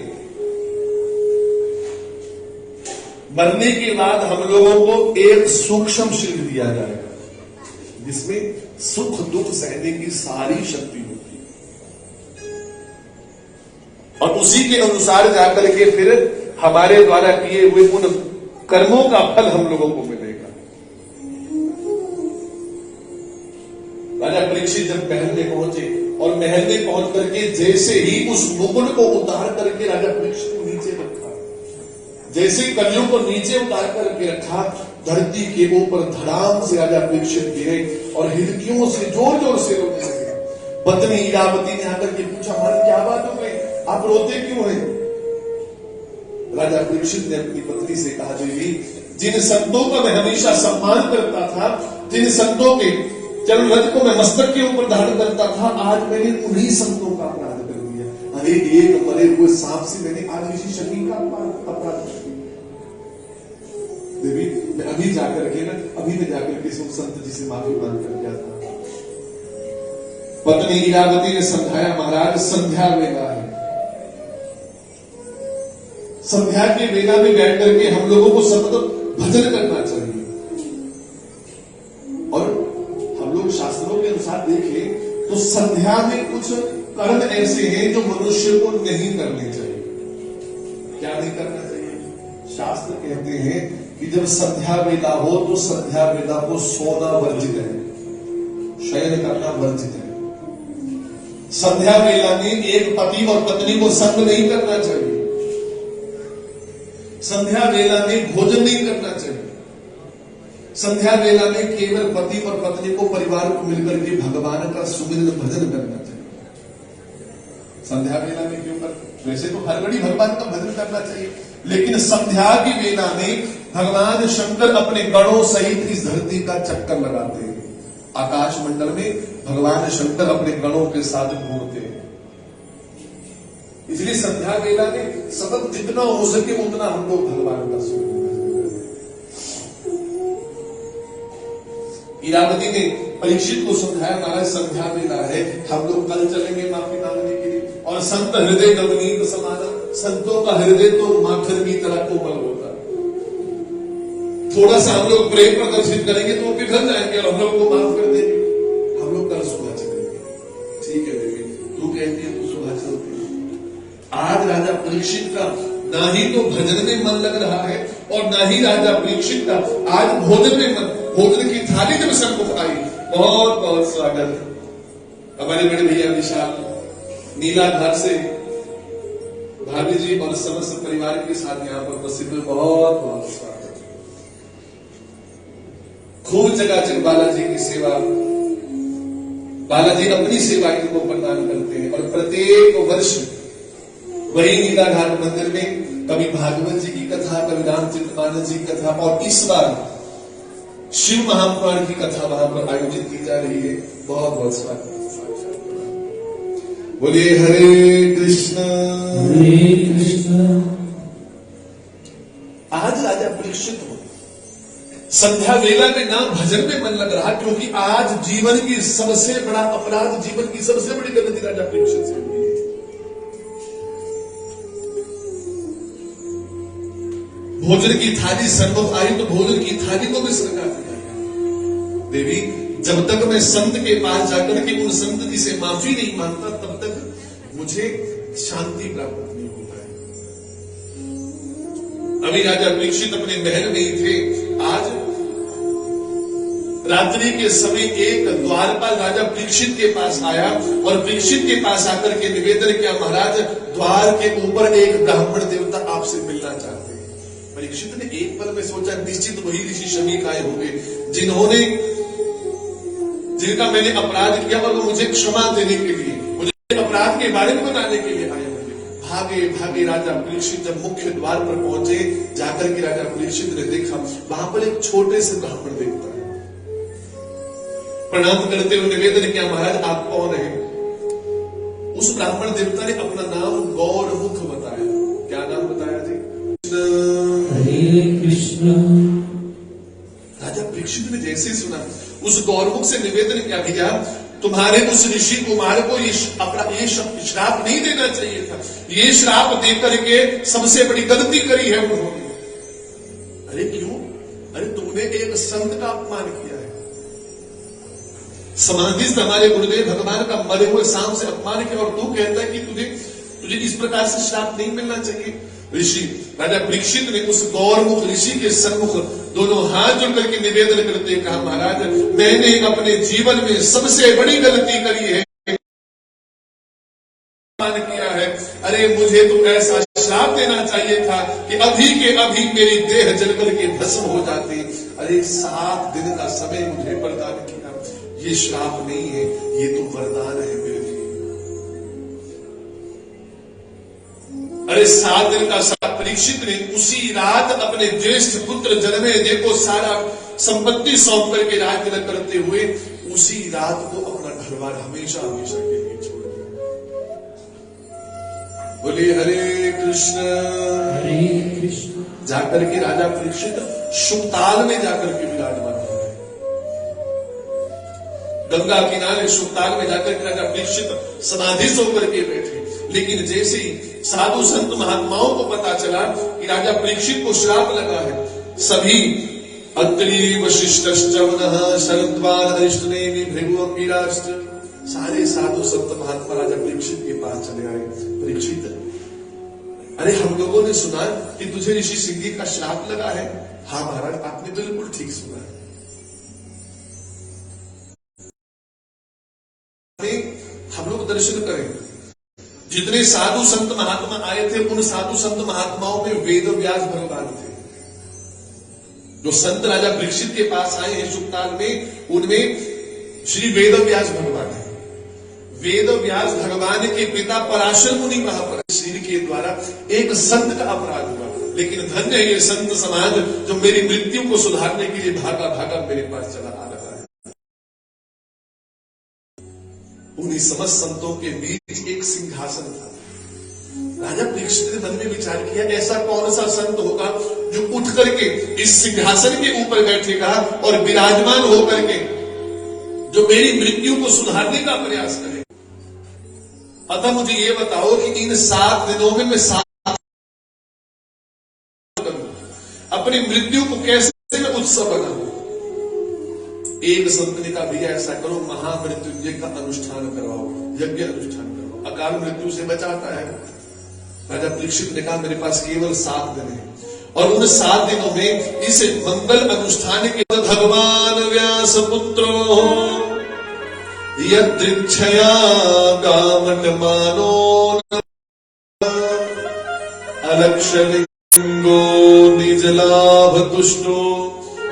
मरने के बाद हम लोगों को एक सूक्ष्म शरीर दिया जाएगा जिसमें सुख दुख सहने की सारी शक्ति होती है, और उसी के अनुसार जाकर के फिर हमारे द्वारा किए हुए उन कर्मों का फल हम लोगों को मिलेगा। राजा परीक्षित जब महल में पहुंचे और महल में पहुंच करके जैसे ही उस मुकुट को उतार करके राजा परीक्षित को नीचे रखा, जैसे कलियों को नीचे उतार करके रखा, धरती के ऊपर धड़ाम से राजा परीक्षित गिरे और हिरकियों से जोर जोर से रोने लगे। पत्नी इरावती ने आकर के पूछा, महाराज क्या बात हो गई, आप रोते क्यों हैं? राजा परीक्षित ने अपनी पत्नी से कहा, देवी जिन संतों का मैं हमेशा सम्मान करता था, जिन संतों के चरण रज को मैं मस्तक के ऊपर धारण करता था, आज मैंने उन्हीं संतों का अपराध कर दिया। अरे एक मरे हुए सांप से मैंने आज इसी शकील का अपराध कर दिया। देवी मैं अभी जाकर के ना अभी मैं जाकर के संत जी से माफी मांग कर क्या था। पत्नी इरावती ने समझाया, महाराज संध्या वेला है, संध्या के वेला में बैठ करके हम लोगों को सतत भजन करना चाहिए। और हम लोग शास्त्रों के अनुसार देखें तो संध्या में कुछ कर्म ऐसे हैं जो मनुष्य को नहीं करने चाहिए। क्या नहीं करना चाहिए? शास्त्र कहते हैं कि जब संध्या वेला हो तो संध्या वेला को सोना वर्जित है, शयन करना वर्जित है। संध्या वेला में एक पति और पत्नी को संग नहीं करना चाहिए। संध्या वेला में भोजन नहीं करना चाहिए। संध्या वेला में केवल पति और पत्नी को परिवार को मिलकर के भगवान का सुमिरन भजन करना चाहिए। संध्या वेला में क्यों कर? वैसे तो हर घड़ी भगवान का भजन करना चाहिए, लेकिन संध्या की वेला में भगवान शंकर अपने गणों सहित इस धरती का चक्कर लगाते हैं। आकाश मंडल में भगवान शंकर अपने गणों के साथ घूमते हैं। इसलिए संध्या वेला में सतत जितना हो सके उतना हम लोग भगवान का सुमिरन करें। इरावती ने परीक्षित को समझाया, महाराज संध्या वेला है, हम लोग कल चलेंगे माफी मांगने के लिए। और संत हृदय नवनीत समाना, संतों का हृदय तो माखन की तरह कोमल होता है। थोड़ा सा हम लोग प्रेम प्रदर्शित करेंगे तो वो पिघल जाएंगे और हम लोग को माफ कर देंगे। हम लोग कल सुबह चलेंगे। ठीक है देवी, तू कहती है तू सुबह चलती है। आज राजा परीक्षित का ना ही तो भजन में मन लग रहा है और ना ही राजा परीक्षित का आज भोजन में मन। भोजन की थाली जब सम्मुख आई, बहुत बहुत स्वागत। हमारे बड़े भैया विशाल नीलाधार से भाभी जी और समस्त परिवार के साथ यहाँ पर उपस्थित हुए, बहुत बहुत स्वागत। खूब चकाचक बालाजी की सेवा, बालाजी अपनी सेवा इनको प्रदान करते हैं। और प्रत्येक वर्ष वही नीलाघाट मंदिर में कभी भागवत जी की कथा, कभी रामचरितमानस जी की कथा, और इस बार शिव महापुराण की कथा वहां पर आयोजित की जा रही है। बहुत बहुत स्वागत। बोलिए हरे कृष्ण। आज राजा परीक्षित हो संध्या वेला में ना भजन में मन लग रहा, क्योंकि आज जीवन की सबसे बड़ा अपराध, जीवन की सबसे बड़ी गलती राजा परीक्षित से हुई है। भोजन की थाली सर्वोप आई तो भोजन की थाली को भी स्वीकार किया गया। देवी, जब तक मैं संत के पास जाकर के उन संत जी से माफी नहीं मांगता, तब तक मुझे शांति प्राप्त नहीं होता है। अभी राजा परीक्षित अपने महल में ही थे। आज रात्रि के समय एक द्वारपाल राजा परीक्षित के पास आया और परीक्षित के पास आकर के निवेदन किया, महाराज द्वार के ऊपर एक ब्राह्मण देवता आपसे मिलना चाहते हैं। परीक्षित ने एक पल में सोचा, निश्चित वही ऋषि शमीक आए होंगे जिनका मैंने अपराध किया और वो मुझे क्षमा देने के लिए, मुझे अपराध के बारे में बताने के लिए आए होंगे। भागे भागे राजा परीक्षित जब मुख्य द्वार पर पहुंचे, जाकर के राजा परीक्षित ने देखा वहां पर एक छोटे से ब्राह्मण देवता है। प्रणाम करते हुए निवेदन किया, महाराज आप कौन है? उस ब्राह्मण देवता ने अपना नाम गौरमुख बताया। क्या नाम बताया जी? हरे कृष्ण। राजा परीक्षित ने जैसे सुना, उस गौरमुख से निवेदन किया, भैया तुम्हारे उस ऋषि कुमार को ये श्राप नहीं देना चाहिए था, ये श्राप देकर के सबसे बड़ी गलती करी है उन्होंने। अरे क्यों? अरे तुमने एक संत का अपमान किया है, समाधिस्थ हमारे गुरुदेव भगवान का मरे हुए सांप से अपमान किया, और तू कहता है कि तुझे इस प्रकार से श्राप नहीं मिलना चाहिए। ऋषि राजा परीक्षित ने उस गौरमुख ऋषि के सम्मुख दोनों हाथ जोड़ करके निवेदन करते कहा, महाराज मैंने अपने जीवन में सबसे बड़ी गलती करी है, किया है। अरे मुझे तो ऐसा श्राप देना चाहिए था कि अभी के अभी मेरी देह जल करके भस्म हो जाती। अरे 7 दिन का समय मुझे प्रदान किया, ये श्राप नहीं है, ये तो वरदान है मेरे लिए। अरे 7 दिन का परीक्षित ने उसी रात अपने ज्येष्ठ पुत्र जन्मेजय को सारा संपत्ति सौंप करके राज तिलक करते हुए उसी रात को अपना घर बार हमेशा हमेशा के लिए छोड़ दिया। बोलिए हरे कृष्ण। हरे कृष्ण। जाकर के राजा परीक्षित शुकताल में जाकर के विराजमान हो गए। गंगा किनारे शुकताल में जाकर के राजा परीक्षित समाधि होकर के बैठे। लेकिन जैसे ही साधु संत महात्माओं को पता चला कि राजा परीक्षित को श्राप लगा है, सभी अत्रि वशिष्ठश्च वनः शरद्वार अरिष्टनेमि भृगु अंगिराश्च, सारे साधु संत महात्मा राजा परीक्षित के पास चले आए। परीक्षित, अरे हम लोगों ने सुना कि तुझे ऋषि सिंह का श्राप लगा है। हाँ महाराज, आपने बिल्कुल ठीक सुना है। हम लोग दर्शन करें। जितने साधु संत महात्मा आए थे, उन साधु संत महात्माओं में वेद व्यास भगवान थे। जो संत राजा परीक्षित के पास आए हैं शुकताल में, उनमें श्री वेद व्यास भगवान है। वेद व्यास भगवान के पिता पराशर मुनि वहां पर शरीर के द्वारा एक संत का अपराध हुआ, लेकिन धन्य है ये संत समाज जो मेरी मृत्यु को सुधारने के लिए भागा भागा मेरे पास चला आ रहा है। उन्हीं समस्त संतों के बीच एक सिंहासन था। राजा परीक्षित ने मन में विचार किया, ऐसा कौन सा संत होगा जो उठ करके इस सिंहासन के ऊपर बैठेगा और विराजमान होकर के जो मेरी मृत्यु को सुधारने का प्रयास करे। अतः मुझे ये बताओ कि इन 7 दिनों में मैं 7 अपनी मृत्यु को कैसे मैं उत्सव बनाऊं। एक संत ने कहा, भैया ऐसा करो, महामृत्युंजय का अनुष्ठान करवाओ, यज्ञ अनुष्ठान करवाओ, अकाल मृत्यु से बचाता है। राजा परीक्षित ने कहा, मेरे पास केवल 7 दिन है, और उन 7 दिनों में इस मंगल अनुष्ठान के भगवान व्यास पुत्रो यदृच्छया कामटमानो अलक्षलिंगो निजलाभ तुष्टो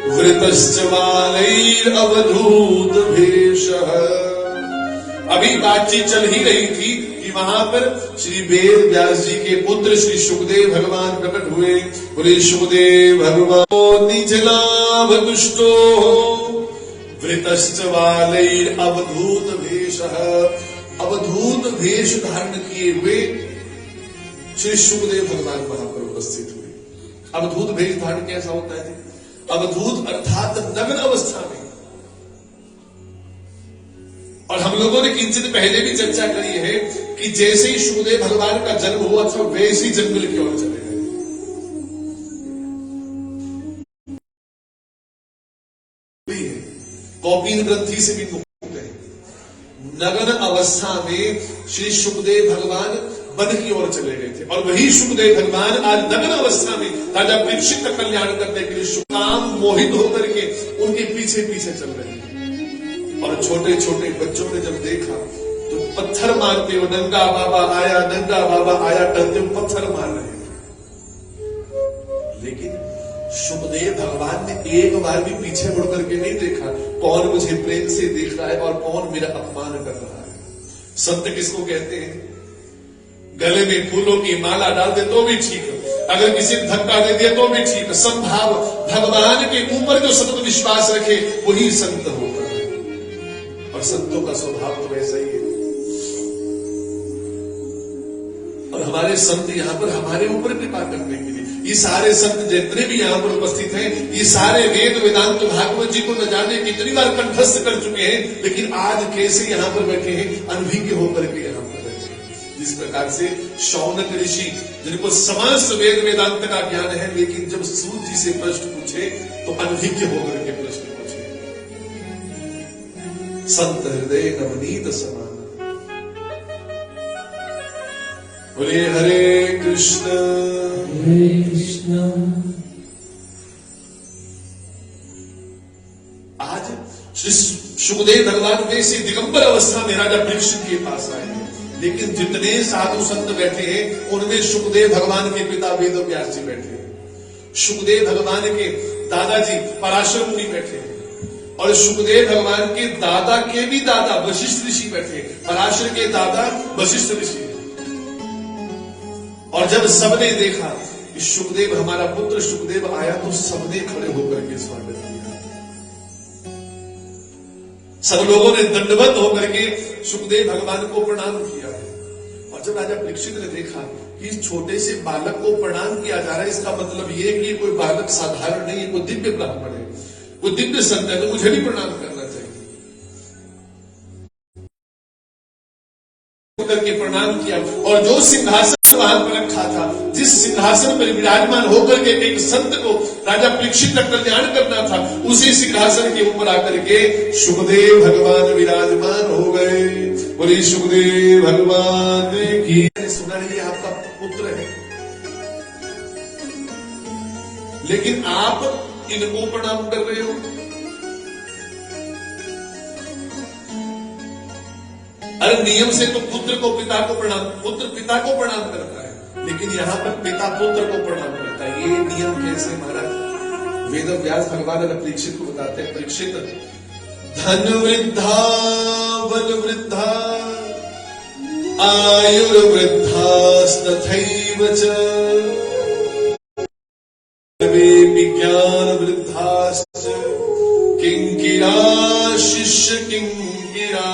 वृतश्च मालैरवधूत भेषः अभी बातचीत चल ही रही थी कि वहां पर श्री वेद व्यास जी के पुत्र श्री सुखदेव भगवान प्रकट हुए। बोले सुखदेव भगवान निज लाभ दुष्टो वृतश्च वालैर अवधूत भेषः। अवधूत वेश धारण किए हुए श्री सुखदेव भगवान वहां पर उपस्थित हुए। अवधूत वेश धारण कैसा होता है? अवधूत अर्थात नग्न अवस्था में। और हम लोगों ने किंचित पहले भी चर्चा करी है कि जैसे ही सुखदेव भगवान का जन्म हुआ था वैसे ही जंगल की ओर चले गए। कौपीन ग्रंथि से भी मुक्त है। नग्न अवस्था में श्री सुखदेव भगवान वन की ओर चले गए थे और वही सुखदेव भगवान आज नग्न अवस्था में राजा परीक्षित का कल्याण करने के लिए सुकाम मोहित होकर के उनके पीछे पीछे चल रहे हैं। और छोटे छोटे बच्चों ने जब देखा तो पत्थर मारते हो, नंगा बाबा आया, नंगा बाबा आया करते हो पत्थर मार रहे थे। लेकिन सुखदेव भगवान ने एक बार भी पीछे मुड़ करके नहीं देखा कौन मुझे प्रेम से देख रहा है और कौन मेरा अपमान कर रहा है। संत किसको कहते हैं? गले में फूलों की माला डाल दे तो भी ठीक, अगर किसी ने धक्का दे दिया तो भी ठीक। संभाव भगवान के ऊपर जो सतत विश्वास रखे वही संत होता है। और संतों का स्वभाव तो वैसा ही है। और हमारे संत यहाँ पर हमारे ऊपर कृपा करने के लिए, ये सारे संत जितने भी यहाँ पर उपस्थित हैं, ये सारे वेद वेदांत भागवत जी को न जाने कितनी बार कंठस्थ कर चुके हैं, लेकिन आज कैसे यहाँ पर बैठे हैं? अनभिज्ञ होकर के यहाँ पर बैठे हैं। जिस प्रकार से शौनक ऋषि जिनको समस्त वेद वेदांत का ज्ञान है, लेकिन जब सूत जी से प्रश्न पूछे तो अनभिज्ञ होकर के प्रश्न पूछे। संत हृदय नवनीत समान। बोले हरे कृष्ण हरे कृष्ण। आज श्री सुखदेव भगवान वैसे दिगंबर अवस्था में राजा परीक्षित के पास आए हैं, लेकिन जितने साधु संत बैठे हैं उनमें सुखदेव भगवान के पिता वेद व्यास जी बैठे हैं, सुखदेव भगवान के दादाजी पराशर मुनि बैठे हैं, और सुखदेव भगवान के दादा के भी दादा वशिष्ठ ऋषि बैठे हैं, पराशर के दादा वशिष्ठ ऋषि। और जब सबने देखा कि सुखदेव हमारा पुत्र सुखदेव आया तो सबने खड़े होकर के स्वागत किया। सब लोगों ने दंडवत होकर के सुखदेव भगवान को प्रणाम किया है। और जब राजा परीक्षित ने देखा कि इस छोटे से बालक को प्रणाम किया जा रहा है, इसका मतलब ये कि कोई बालक साधारण नहीं है, कोई दिव्य ब्राह्मण है, कोई दिव्य संत है, तो मुझे भी प्रणाम करना चाहिए। करके प्रणाम किया और जो सिंहासन वहां पर रखा था, जिस सिंहासन पर विराजमान होकर के एक संत को राजा परीक्षित का कल्याण करना था, उसी सिंहासन के ऊपर आकर के सुखदेव भगवान विराजमान हो गए। बोले सुखदेव भगवान की। सुना है ये आपका पुत्र है, लेकिन आप इनको प्रणाम कर रहे हो। अरे नियम से तो पुत्र को पिता को प्रणाम, पुत्र पिता को प्रणाम करता है, लेकिन यहाँ पर पिता पुत्र को प्रणाम करता है। ये नियम कैसे महाराज? वेद व्यास भगवान परीक्षित को बताते हैं, परीक्षित धन वृद्धा बल वृद्धा आयुर्वृद्धा तथैव च विज्ञान वृद्धाश्च किंकिरा शिष्य किंकिरा।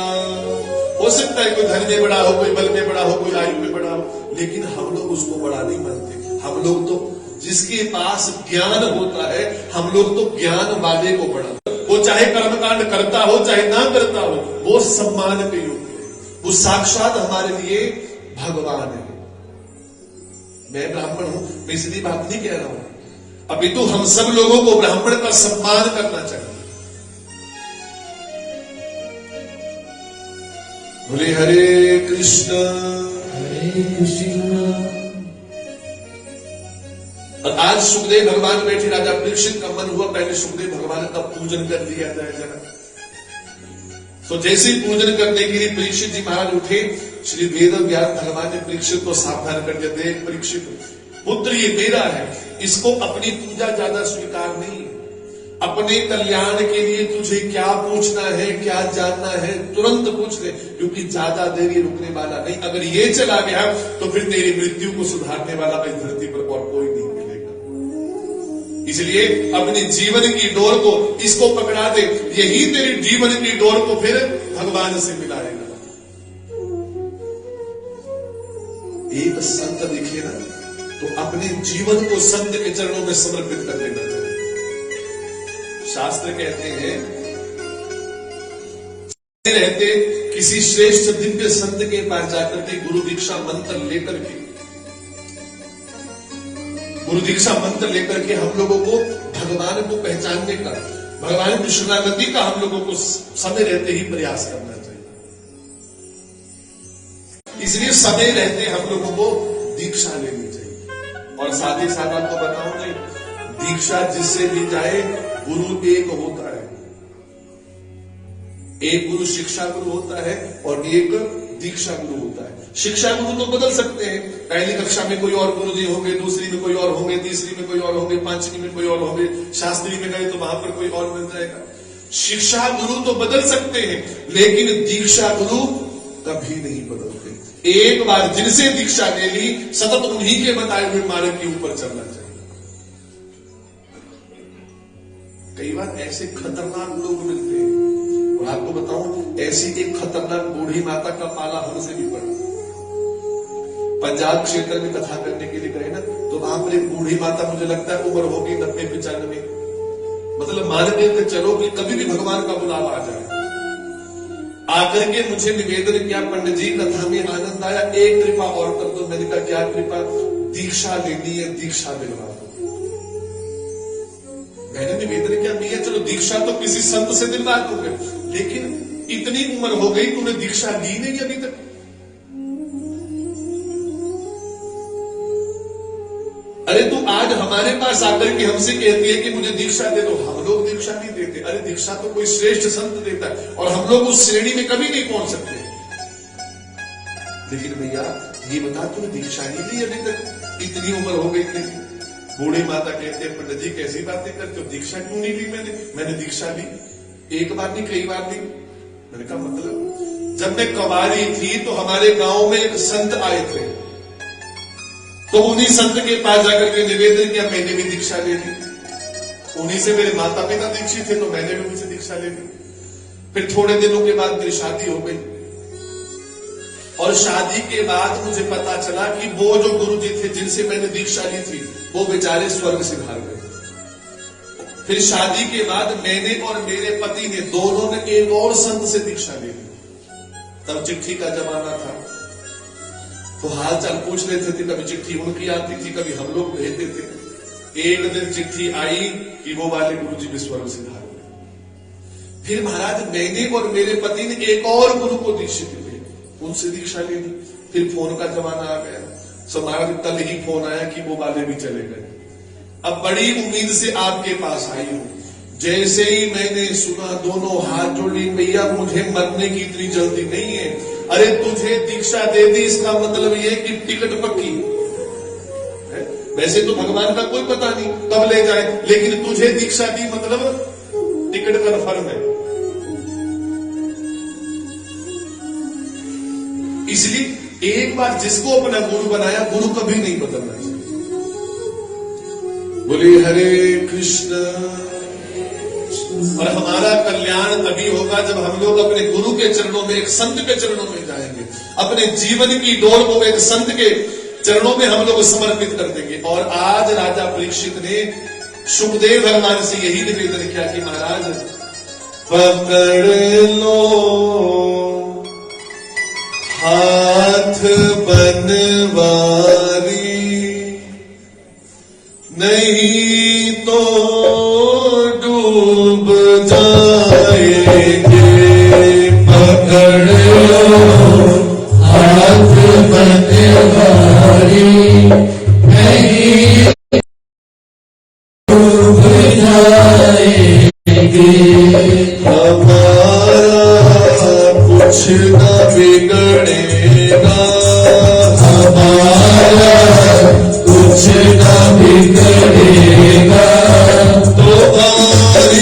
हो सकता है कोई धन में बड़ा हो, कोई बल में बड़ा हो, कोई आयु में बड़ा हो, लेकिन हम लोग उसको बड़ा नहीं मानते। हम लोग तो जिसके पास ज्ञान होता है, हम लोग तो ज्ञान वाले को बड़ा, वो चाहे कर्मकांड करता हो चाहे ना करता हो, वो सम्मान के योग्य है, वो साक्षात हमारे लिए भगवान है। मैं ब्राह्मण हूं, मैं इसलिए बात नहीं कह रहा हूं, अभी तो हम सब लोगों को ब्राह्मण का सम्मान करना चाहिए। बोले हरे कृष्ण हरे कृष्ण। और आज सुखदेव भगवान बैठे, राजा परीक्षित का मन हुआ पहले सुखदेव भगवान का पूजन कर लिया जाए जरा। तो जैसे ही पूजन करने के लिए परीक्षित जी महाराज उठे, श्री वेद व्यास भगवान ने परीक्षित को सावधान कर दिया, देख परीक्षित पुत्र ये मेरा है, इसको अपनी पूजा ज्यादा स्वीकार नहीं है। अपने कल्याण के लिए तुझे क्या पूछना है, क्या जानना है, तुरंत पूछ ले, क्योंकि ज्यादा देर ये रुकने वाला नहीं। अगर ये चला गया तो फिर तेरी मृत्यु को सुधारने वाला इस धरती पर और कोई नहीं मिलेगा। इसलिए अपने जीवन की डोर को इसको पकड़ा दे, यही तेरी जीवन की डोर को फिर भगवान से मिलाएगा। एक संत दिखे ना तो अपने जीवन को संत के चरणों में समर्पित कर देना चाहिए। शास्त्र कहते हैं रहते किसी श्रेष्ठ दिव्य संत के पास जाकर के गुरु दीक्षा मंत्र लेकर के हम लोगों को भगवान को पहचानने का, भगवान की शरणागति का हम लोगों को समय रहते ही प्रयास करना चाहिए। इसलिए समय रहते हम लोगों को दीक्षा लेनी चाहिए। और साथ ही साथ आपको बताऊं नहीं, दीक्षा जिससे भी जाए गुरु एक होता है। एक गुरु शिक्षा गुरु होता है और एक दीक्षा गुरु होता है। शिक्षा गुरु तो बदल सकते हैं, पहली कक्षा में कोई और गुरु जी होंगे, दूसरी में कोई और होंगे, तीसरी में कोई और होंगे, पांचवी में कोई और होंगे, शास्त्री में गए तो वहां पर कोई और मिल जाएगा। शिक्षा गुरु तो बदल सकते हैं, लेकिन दीक्षा गुरु कभी नहीं बदलते। एक बार जिनसे दीक्षा ले ली, सतत उन्हीं के बताए हुए मार्ग के ऊपर चलना चाहिए। कई बार ऐसे खतरनाक लोग मिलते हैं, और आपको बताऊं, ऐसी एक खतरनाक बूढ़ी माता का पाला हमसे भी पड़ा। पंजाब क्षेत्र में कथा करने के लिए गए ना, तो वहां पर एक बूढ़ी माता, मुझे लगता है उम्र होगी 90-95, मतलब मान के चलो कि कभी भी भगवान का बुलावा आ जाए। आकर के मुझे निवेदन किया, पंडित जी कथा में आनंद आया, एक कृपा और कर दो। मैंने कहा क्या कृपा? दीक्षा लेनी है, दीक्षा दिलवा दो। मैंने निवेदन किया, भैया चलो दीक्षा तो किसी संत से दिलवा दोगे, लेकिन इतनी उम्र हो गई तूने दीक्षा ली नहीं अभी तक। अरे तू आज हमारे पास आकर के हमसे कहती है कि मुझे दीक्षा दे दो। हम लोग दीक्षा नहीं देते। अरे दीक्षा तो कोई श्रेष्ठ संत देता है, और हम लोग उस श्रेणी में कभी नहीं पहुंच सकते। लेकिन भैया ये बता, तूने दीक्षा नहीं ली अभी तक, इतनी उम्र हो गई तेरी। बूढ़ी माता कहते हैं, पंडित जी कैसी बातें करते हो, दीक्षा क्यों नहीं ली? मैंने दीक्षा ली, एक बार नहीं कई बार ली। मैंने कहा मतलब? जब मैं कवारी थी तो हमारे गांव में एक संत आए थे, तो उन्हीं संत के पास जाकर के निवेदन किया, मैंने भी दीक्षा ले ली। उन्हीं से मेरे माता पिता दीक्षित थे, तो मैंने भी उनसे दीक्षा ले ली। फिर थोड़े दिनों के बाद मेरी शादी हो गई, और शादी के बाद मुझे पता चला कि वो जो गुरु जी थे जिनसे मैंने दीक्षा ली थी, वो बेचारे स्वर्ग सिधार गए। फिर शादी के बाद मैंने और मेरे पति ने दोनों ने एक और संत से दीक्षा ली। तब चिट्ठी का जमाना था, तो हाल चाल पूछ लेते थे। कभी चिट्ठी उनकी आती थी, कभी हम लोग भेजते थे। एक दिन चिट्ठी आई कि वो वाले गुरु जी भी स्वर्ग सिधार गए। फिर महाराज मैंने और मेरे पति ने एक और गुरु को दीक्षित हुए, उनसे दीक्षा ले ली। फिर फोन का जमाना आ गया, सो महाराज कल ही फोन आया कि वो वाले भी चले गए। अब बड़ी उम्मीद से आपके पास आई हूं। जैसे ही मैंने सुना, दोनों हाथ जोड़ ली, भैया मुझे मरने की इतनी जल्दी नहीं है। अरे तुझे दीक्षा दे दी, इसका मतलब ये कि टिकट पक्की है। वैसे तो भगवान का कोई पता नहीं कब ले जाए, लेकिन तुझे दीक्षा दी मतलब टिकट कन्फर्म है। इसलिए एक बार जिसको अपना गुरु बनाया, गुरु कभी नहीं बदलना चाहिए। बोले हरे कृष्ण। और हमारा कल्याण तभी होगा जब हम लोग अपने गुरु के चरणों में, एक संत के चरणों में जाएंगे। अपने जीवन की डोर को एक संत के चरणों में हम लोग समर्पित कर देंगे। और आज राजा परीक्षित ने सुखदेव भगवान से यही निवेदन किया कि महाराज पकड़ लो हाथ बनवारी, नहीं तो डूब जाएंगे। पकड़ लो हाथ बनवारी, नहीं डूब जाएंगे। हमारा कुछ न बिगड़ेगा, हमारा कुछ न बिगड़ेगा। तुम्हारी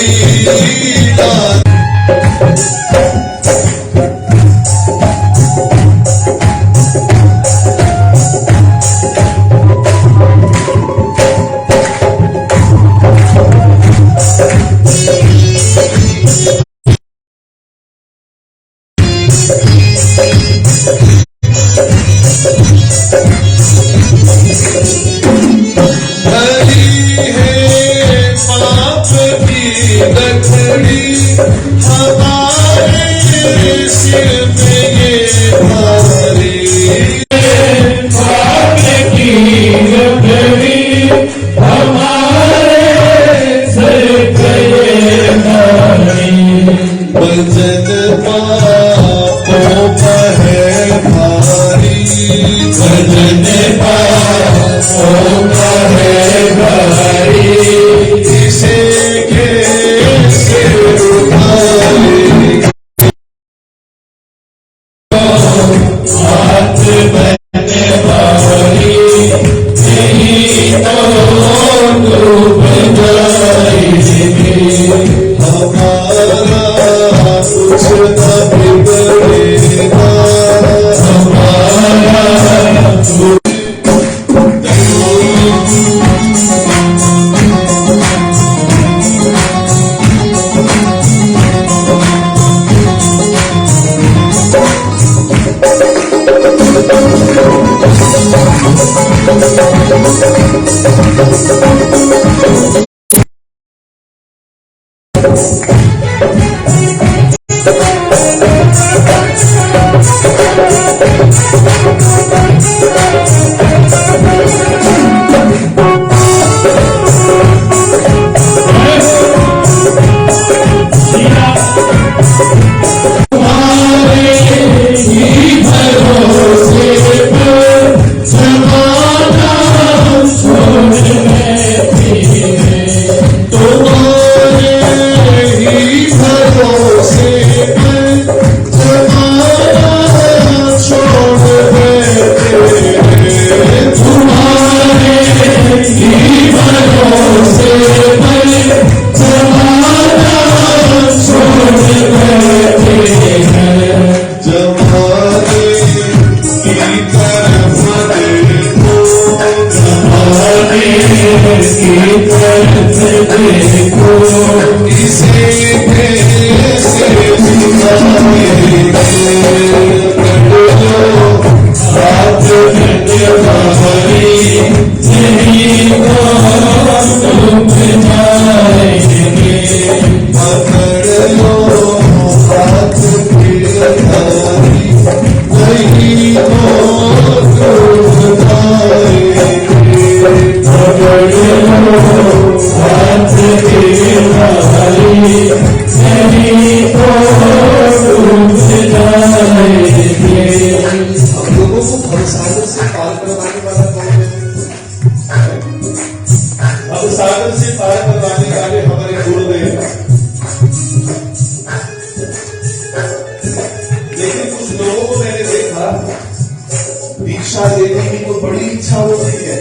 दीक्षा लेने की तो बड़ी इच्छा होती है,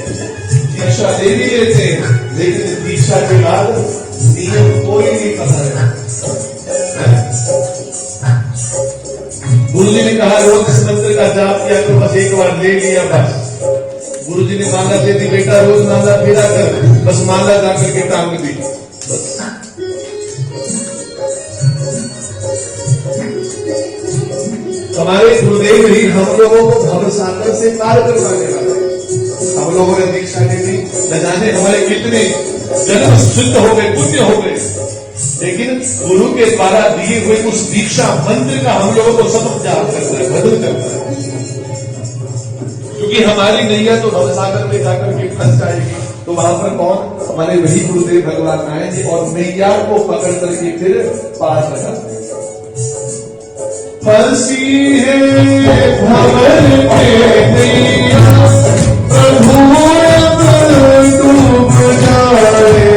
दीक्षा ले भी लेते हैं, लेकिन दीक्षा के बाद नियम कोई नहीं पता है। गुरु जी ने कहा रोज इस मंत्र का जाप किया तो बस एक बार ले लिया बस। गुरु जी ने माला दे दी, बेटा रोज माला फेरा कर, बस माला जाकर के टांग दी बस। हमारे गुरुदेव ही हम लोगों को भवसागर से पार करवाने वाले। हम लोगों ने दीक्षा ली थी, न जाने हमारे कितने जन्म शुद्ध हो गए, पुण्य हो गए, लेकिन गुरु के द्वारा दिए हुए उस दीक्षा मंत्र का हम लोगों को सब जाप करना है, बदल करना है। क्योंकि हमारी नैया तो भवसागर में जाकर के फंस जाएगी, तो वहां पर कौन? हमारे वही गुरुदेव भगवान आएंगे और नैया को पकड़ करके फिर पार लगाते हैं। फंसी है भंवर पे नैया, प्रभु अब डूब जाए।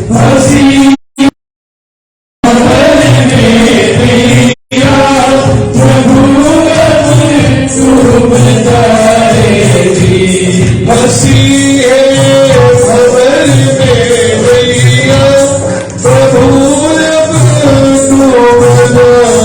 फंसी भंवर पे नैया, प्रभु अब डूब जाएगी। फंसी है भंवर पे नैया, प्रभु अब डूब जाएगी।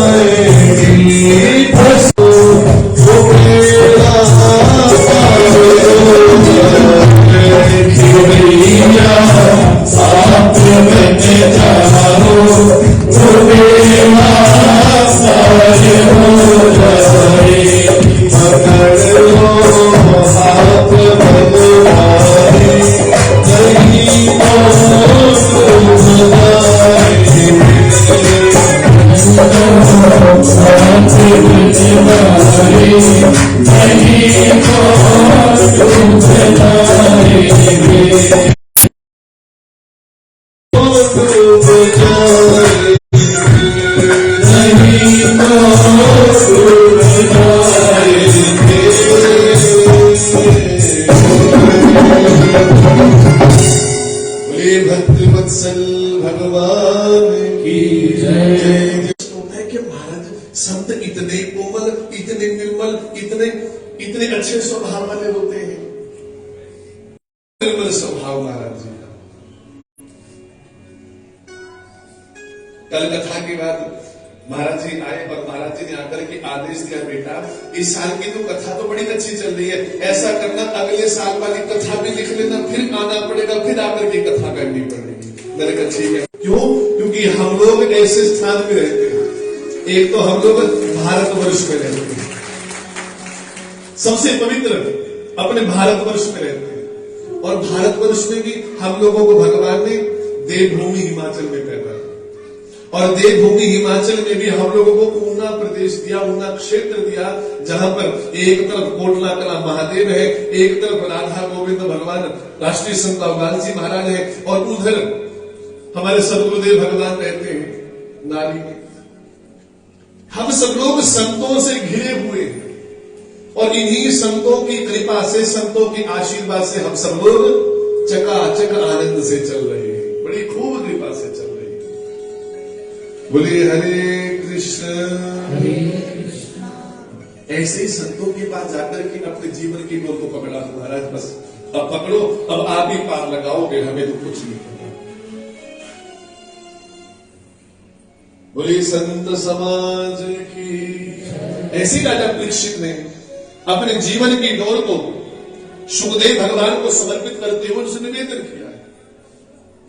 भक्तवत्सल भगवान की जय। होता है कि महाराज संत इतने कोमल, इतने निर्मल, इतने अच्छे स्वभाव वाले होते हैं। निर्मल स्वभाव महाराज जी का। कल कथा के बाद महाराज जी आए और महाराज जी ने आकर के आदेश दिया, बेटा इस साल की तो कथा तो बड़ी अच्छी चल रही है, ऐसा करना अगले साल वाली कथा भी लिख लेना, फिर आना पड़ेगा, फिर आकर के कथा करनी पड़ेगी। मैंने कहा ठीक है। क्यों? क्योंकि हम लोग ऐसे स्थान में रहते हैं, एक तो हम लोग भारतवर्ष में रहते हैं, सबसे पवित्र अपने भारतवर्ष में रहते हैं, और भारतवर्ष में भी हम लोगों को भगवान ने देवभूमि हिमाचल में पैदा किया, और देवभूमि हिमाचल में भी हम लोगों को ऊना प्रदेश दिया, ऊना क्षेत्र दिया, जहां पर एक तरफ कोटला कला महादेव है, एक तरफ राधा गोविंद भगवान राष्ट्रीय संत अवगान जी महाराज है, और उधर हमारे सदगुरुदेव भगवान रहते हैं नारी में। हम सब लोग संतों से घिरे हुए हैं, और इन्हीं संतों की कृपा से, संतों के आशीर्वाद से हम सब लोग चकाचक आनंद से चल रहे हैं, बड़ी खूब कृपा से चल रहे हैं। बोलिए हरे कृष्ण। ऐसे ही संतों के पास जाकर के अपने जीवन की गोल को पकड़ा महाराज, बस अब पकड़ो, अब आप ही पार लगाओगे, हमें तो कुछ नहीं पता। बोले संत समाज की। ऐसी राजा परीक्षित ने अपने जीवन की डोर को सुखदेव भगवान को समर्पित करते हुए उसने निवेदन किया है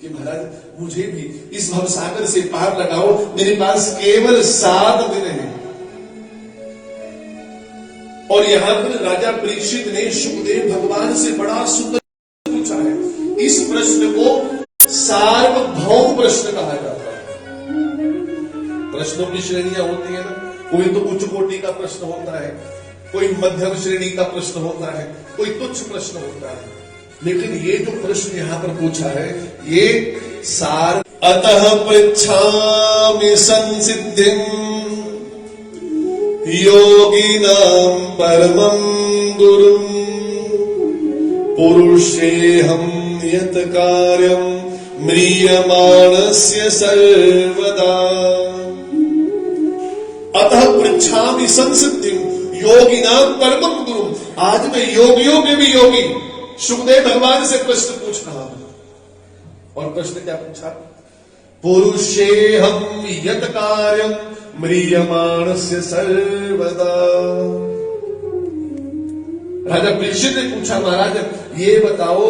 कि महाराज मुझे भी इस भवसागर से पार लगाओ, मेरे पास केवल 7 दिन है। और यहां पर राजा परीक्षित ने सुखदेव भगवान से बड़ा सुंदर पूछा है। इस प्रश्न को सार्वभौम प्रश्न कहा जाता है। प्रश्नों की श्रेणियां होती है ना, कोई तो उच्च कोटि का प्रश्न होता है, कोई मध्यम श्रेणी का प्रश्न होता है, कोई तुच्छ प्रश्न होता है, लेकिन ये जो प्रश्न यहां पर पूछा है ये सार। अतः पृच्छामि संसिद्धिं योगिनां परमं गुरुं पुरुषेऽहं यत् कार्यं म्रियमाणस्य सर्वदा। अतः पृच्छामि संसिद्धिं योगिनां परमं गुरुं। आज मैं योगियों के भी योगी सुखदेव भगवान से प्रश्न पूछ रहा हूं। और प्रश्न क्या पूछा? पुरुषेऽहं यत् कार्यं म्रियमाणस्य सर्वदा। राजा परीक्षित ने पूछा, महाराज ये बताओ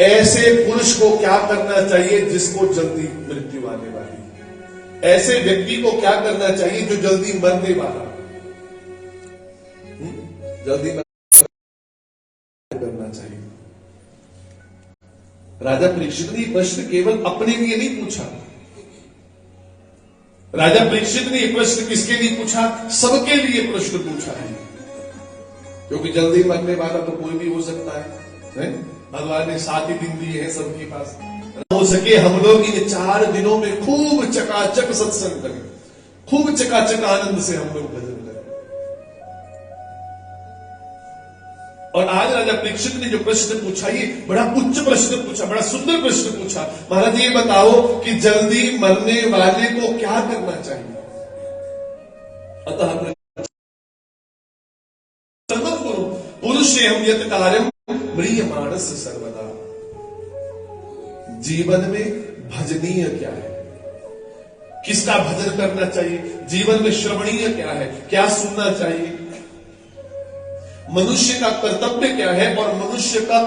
ऐसे पुरुष को क्या करना चाहिए जिसको जल्दी मृत्यु आने वाली, ऐसे व्यक्ति को क्या करना चाहिए जो जल्दी मरने वाला, जल्दी करना चाहिए। राजा परीक्षित ने प्रश्न केवल अपने लिए नहीं पूछा, राजा परीक्षित ने प्रश्न किसके लिए पूछा? सबके लिए प्रश्न पूछा है, क्योंकि जल्दी मरने वाला तो कोई भी हो सकता है। भगवान ने 7 ही दिन दिए हैं सबके पास। हो सके हम लोग इन 4 दिनों में खूब चकाचक सत्संग करें, खूब चकाचक आनंद से हम लोग भजन करें। और आज राजा परीक्षित ने जो प्रश्न पूछा ये बड़ा उच्च प्रश्न पूछा, बड़ा सुंदर प्रश्न पूछा। महाराज ये बताओ कि जल्दी मरने वाले को क्या करना चाहिए? अतः पुरुषेऽहं यत् कार्यं म्रियमाणस्य सर्वदा। जीवन में भजनीय क्या है, किसका भजन करना चाहिए, जीवन में श्रवणीय क्या है, क्या सुनना चाहिए, मनुष्य का कर्तव्य क्या है और मनुष्य का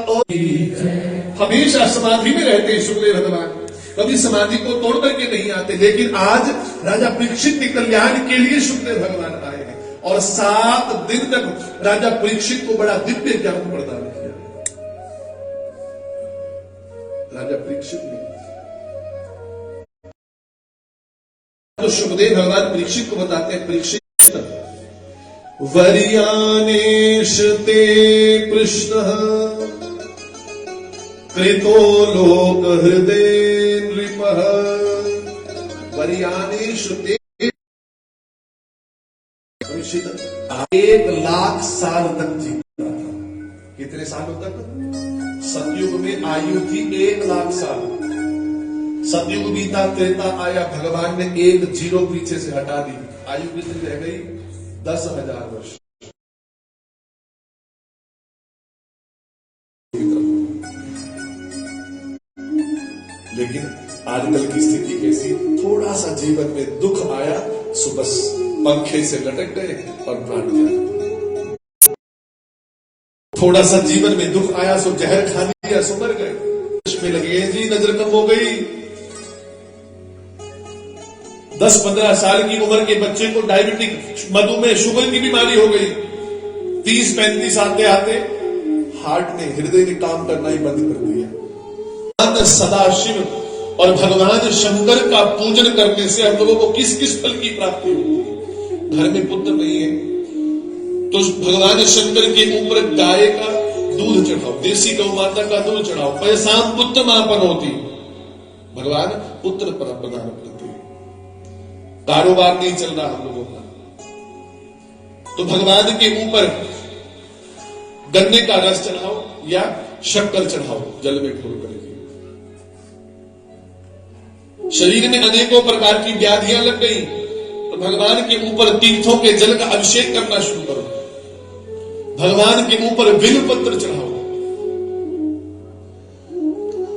हमेशा समाधि में रहते हैं सुखदेव भगवान, कभी समाधि को तोड़ करके नहीं आते। लेकिन आज राजा परीक्षित के कल्याण के लिए सुखदेव भगवान आए हैं और 7 दिन तक राजा परीक्षित को बड़ा दिव्य ज्ञान प्रदान किया। राजा परीक्षित ने तो सुखदेव भगवान परीक्षित को बताते हैं, परीक्षित वर्यानेश ते कृष्णः कृतो लोक हृदय नृपः। वर्यानेश ते 1 लाख साल तक जीता था। कितने सालों तक? सतयुग में आयु थी 1 लाख साल। सतयुग बीता, त्रेता आया, भगवान ने 1 जीरो पीछे से हटा दी, आयु कितनी रह गई? 10,000 वर्ष। लेकिन आजकल की स्थिति कैसी? थोड़ा सा जीवन में दुख आया सो बस पंखे से लटक गए और प्राण गया। थोड़ा सा जीवन में दुख आया सो जहर खा लिया सो मर गए। में लगे जी नजर कम हो गई। 10-15 साल की उम्र के बच्चे को डायबिटिक, मधुमेह, शुगर की बीमारी हो गई। 30-35 आते आते हार्ट ने, हृदय ने काम करना ही बंद कर दिया। सदाशिव और भगवान शंकर का पूजन करने से हम लोगों को किस किस फल की प्राप्ति होती है? घर में पुत्र नहीं है तो भगवान शंकर के ऊपर गाय का दूध चढ़ाओ, देसी गौ माता का दूध चढ़ाओ, पैसा पुत्र मापन होती, भगवान पुत्र पर प्रदान करते। कारोबार नहीं चल रहा हम लोगों का तो भगवान के ऊपर गन्ने का रस चढ़ाओ या शक्कर चढ़ाओ जल में घोल करके। शरीर में अनेकों प्रकार की व्याधियां लग गई तो भगवान के ऊपर तीर्थों के जल का अभिषेक करना शुरू करो। भगवान के ऊपर बिल्व पत्र चढ़ाओ।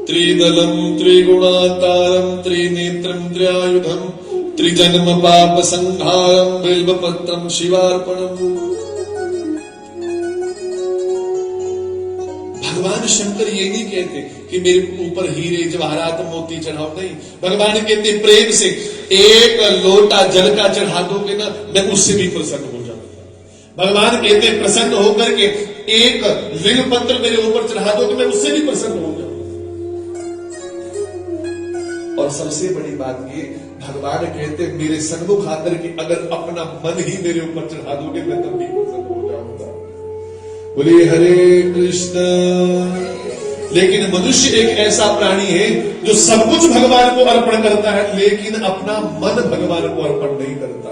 त्रिदलम त्रिगुणाकारम त्रिनेत्रम त्र्यायुधम त्रिजन्म पाप संहारम बिल्वपत्रम शिवार्पणम। भगवान शंकर ये नहीं कहते कि मेरे ऊपर हीरे जवाहरात मोती चढ़ाओ, नहीं। भगवान कहते प्रेम से एक लोटा जल का चढ़ा दोगे ना, मैं उससे भी प्रसन्न हो जाऊंगा। भगवान कहते प्रसन्न होकर के एक बिल्व पत्र मेरे ऊपर चढ़ा दोगे, मैं उससे भी प्रसन्न हो जाऊंगा। और सबसे बड़ी बात ये, भगवान कहते मेरे सन्मुख आकर के अगर अपना मन ही मेरे ऊपर चढ़ा दोगे, मैं तब भी प्रसन्न हो जाऊंगा। बोले हरे कृष्ण। लेकिन मनुष्य एक ऐसा प्राणी है जो सब कुछ भगवान को अर्पण करता है, लेकिन अपना मन भगवान को अर्पण नहीं करता।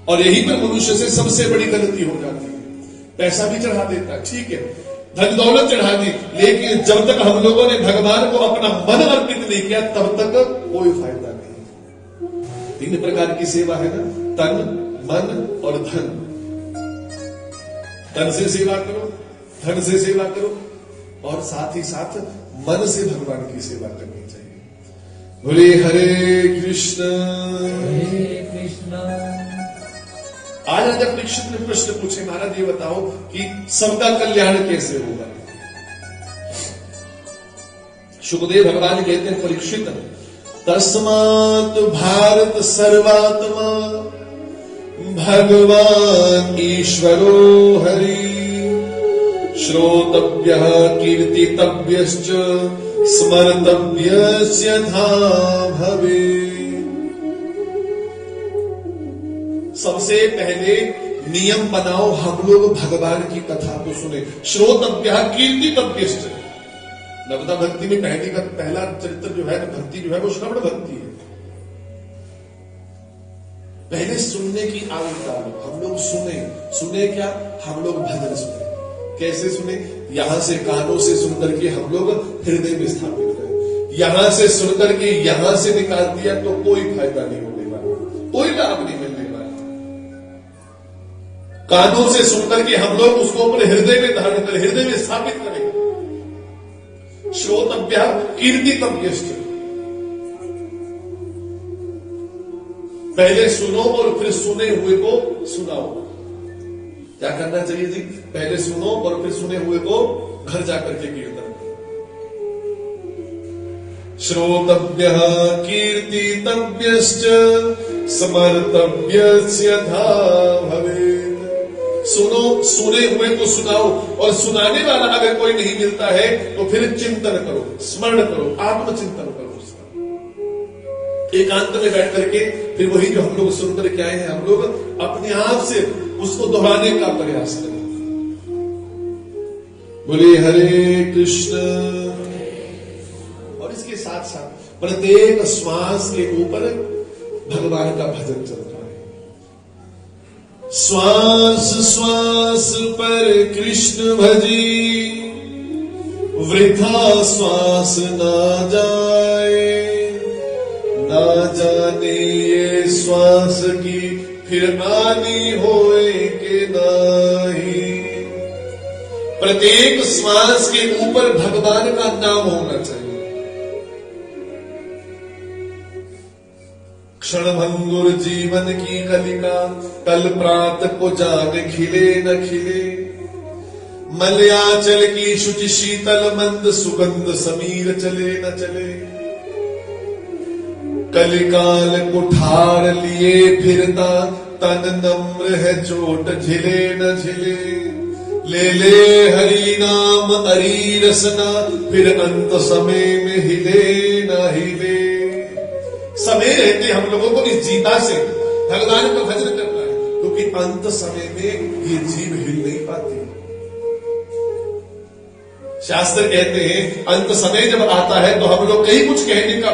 और यही पर मनुष्य से सबसे बड़ी गलती हो जाती है। पैसा भी चढ़ा देता, ठीक है, धन दौलत चढ़ा दी, लेकिन जब तक हम लोगों ने भगवान को अपना मन अर्पित नहीं किया, तब तक कोई फायदा नहीं। 3 प्रकार की सेवा है ना, तन, मन और धन। तन से सेवा करो, धन से सेवा करो, और साथ ही साथ मन से भगवान की सेवा करनी चाहिए। बोले हरे कृष्ण। आज राजा परीक्षित ने प्रश्न पूछे, महाराज ये बताओ कि सबका कल्याण कैसे होगा। सुखदेव भगवान कहते हैं परीक्षित, तस्मात् भारत सर्वात्मा भगवान ईश्वरो हरि श्रोतव्यः कीर्तितव्यश्च स्मर्तव्यस्य यथा भवेत्। सबसे पहले नियम बनाओ, हम लोग भगवान की कथा को सुने। श्रोतव्यः कीर्तितव्यश्च। नवदा भक्ति में पहला चरित्र जो है, भक्ति जो है वो श्रवण भक्ति है। पहले सुनने की आदत डालो, हम लोग सुने क्या, हम लोग भजन सुने। कैसे सुने? यहां से कानों से सुनकर के हम लोग हृदय में स्थापित करें। यहां से सुनकर के यहां से निकाल दिया तो कोई फायदा नहीं होने वाला, कोई लाभ नहीं मिलने वाला। कानों से सुनकर के हम लोग उसको अपने हृदय में धारण करें, हृदय में स्थापित करें। श्रोतव्यः कीर्तितव्यश्च। पहले सुनो और फिर सुने हुए को सुनाओ। क्या करना चाहिए जी? पहले सुनो और फिर सुने हुए को घर जाकर के कीर्तन करो। श्रोतव्यः कीर्तितव्यश्च स्मर्तव्यस्य यथा भवेत्। सुने हुए को सुनाओ, और सुनाने वाला अगर कोई नहीं मिलता है तो फिर चिंतन करो, स्मरण करो, आत्मचिंतन करो। एकांत में बैठ करके फिर वही जो हम लोग सुन करके आए हैं, हम लोग अपने आप से उसको दोहराने का प्रयास करें। बोले हरे कृष्ण। और इसके साथ साथ प्रत्येक श्वास के ऊपर भगवान का भजन चल रहा है। श्वास श्वास पर कृष्ण भजी, वृथा श्वास ना जाए, ना जाने ये श्वास की फिर आनी होए के नाही। प्रत्येक श्वास के ऊपर भगवान का नाम होना चाहिए। क्षणभंगुर जीवन की कलिका, कल प्रात को जाग खिले न खिले। मलयाचल की शुचि शीतल मंद सुगंध समीर चले न चले। कलिकाल कुठार लिए फिरता, तन नम्र है चोट झिले न झिले। ले हरि नाम हरि रसना, फिर अंत समय में हिले न हिले। समय रहते हम लोगों को इस जीता से भगवान का भजन करना है, क्योंकि अंत समय में ये जीव हिल नहीं पाती। शास्त्र कहते हैं अंत समय जब आता है तो हम लोग कई कुछ कहने का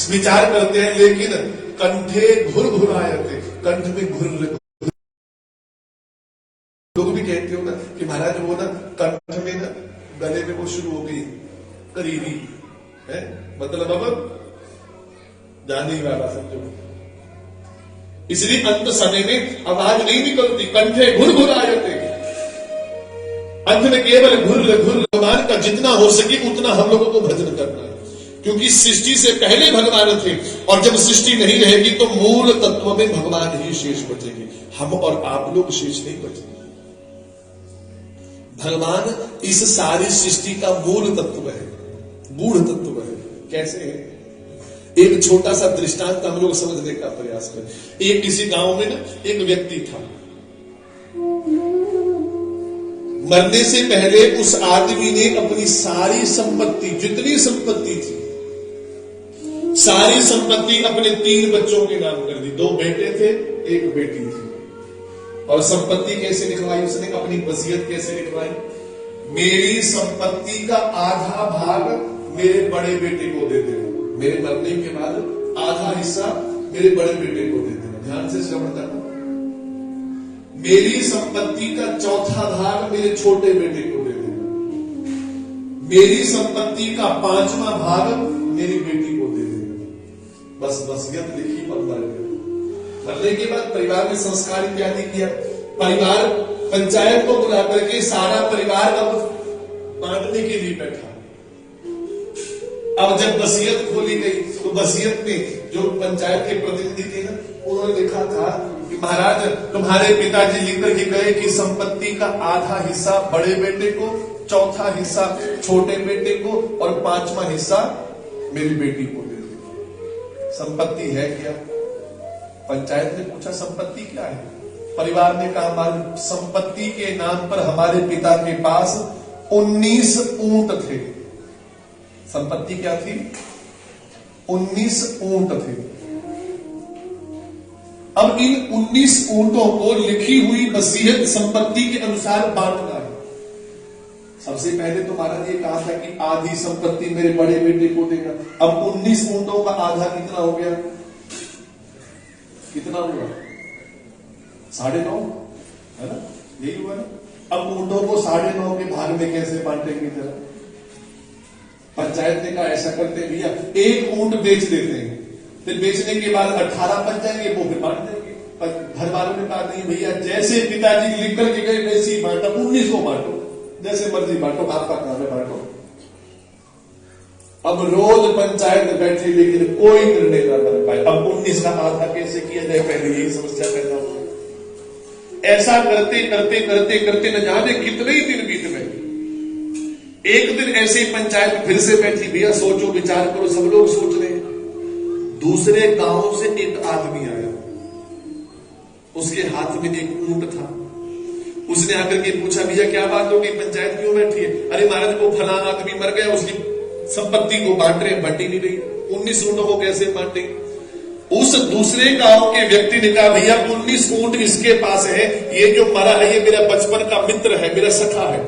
विचार करते हैं, लेकिन कंठे घुर घुराते, कंठ में घुर। लोग भी कहते हो ना कि महाराज वो ना कंठ में ना गले में वो शुरू हो गई करीबी है, मतलब अब जाने वाला समझो। इसलिए अंत समय में आवाज नहीं निकलती, कंठे घुर घुराते। अंत में केवल घुर घुर भगवान का जितना हो सके उतना हम लोगों को भजन करना है, क्योंकि सृष्टि से पहले भगवान थे और जब सृष्टि नहीं रहेगी तो मूल तत्व में भगवान ही शेष बचेंगे, हम और आप लोग शेष नहीं बचेंगे। भगवान इस सारी सृष्टि का मूल तत्व है, गूढ़ तत्व है। कैसे है? एक छोटा सा दृष्टांत हम लोग समझने का प्रयास करें। एक किसी गांव में ना एक व्यक्ति था, मरने से पहले उस आदमी ने अपनी सारी संपत्ति, जितनी संपत्ति थी, सारी संपत्ति अपने 3 बच्चों के नाम कर दी। 2 बेटे थे, 1 बेटी थी। और संपत्ति कैसे लिखवाई उसने? अपनी वसीयत कैसे लिखवाई? मेरी संपत्ति का आधा भाग मेरे बड़े बेटे को दे देना, मेरे मरने के बाद आधा हिस्सा मेरे बड़े बेटे को दे देना। ध्यान से श्रवण करना। मेरी संपत्ति का चौथा भाग मेरे छोटे बेटे को दे देना, मेरी संपत्ति का 5वां भाग मेरी बेटी को दे देना। बस वसीयत लिखी और मर गए। मरने के बाद परिवार में संस्कार इत्यादि किया। परिवार पंचायत को बुला करके सारा परिवार अब बांटने के लिए बैठा। अब जब वसीयत खोली गई तो वसीयत में जो पंचायत के प्रतिनिधि थे ना, उन्होंने लिखा था कि महाराज तुम्हारे पिताजी लिख करके गए कि संपत्ति का आधा हिस्सा बड़े बेटे को, चौथा हिस्सा छोटे बेटे को और 5वां हिस्सा मेरी बेटी को दे दो। संपत्ति है क्या? पंचायत ने पूछा संपत्ति क्या है? परिवार ने कहा हमारी संपत्ति के नाम पर हमारे पिता के पास 19 ऊंट थे। संपत्ति क्या थी? 19 ऊंट थे। अब इन 19 ऊंटों को लिखी हुई वसीयत संपत्ति के अनुसार बांटना है। सबसे पहले तो महाराज ये कहा था कि आधी संपत्ति मेरे बड़े बेटे को देना। अब 19 ऊंटों का आधा कितना हो गया? कितना हुआ? 9.5 है ना? यही हुआ ना? अब ऊंटों को 9.5 के भाग में कैसे बांटेंगे जरा? पंचायत ने कहा ऐसा करते भैया 1 ऊंट बेच देते हैं, फिर बेचने के बाद 18 बच जाएंगे, वो फिर बांट देंगे। घर वालों ने कहा नहीं भैया, जैसे पिताजी लिख करके गए वैसे ही बांटा, 19 को बांटो, जैसे मर्जी बांटो, आपका काम है बांटो। अब रोज पंचायत बैठे लेकिन कोई निर्णय न बन पाए। अब 19 का आधा कैसे किया जाए, पहले यही समस्या पैदा हो। ऐसा करते करते करते करते न जाने कितने ही दिन बीत गए। एक दिन ऐसे ही पंचायत फिर से बैठी, भैया सोचो विचार करो, सब लोग सोच रहे हैं। दूसरे गांव से एक आदमी आया, उसके हाथ में एक ऊंट था। उसने आकर के पूछा भैया क्या बात हो गई, पंचायत क्यों बैठी है? अरे महाराज वो फला आदमी मर गया, उसकी संपत्ति को बांट रहे, बंटी नहीं रही, 19 ऊंटों को कैसे बांटे? उस दूसरे गांव के व्यक्ति ने कहा भैया 19 ऊंट इसके पास है, ये जो मरा है ये मेरा बचपन का मित्र है, मेरा सखा है।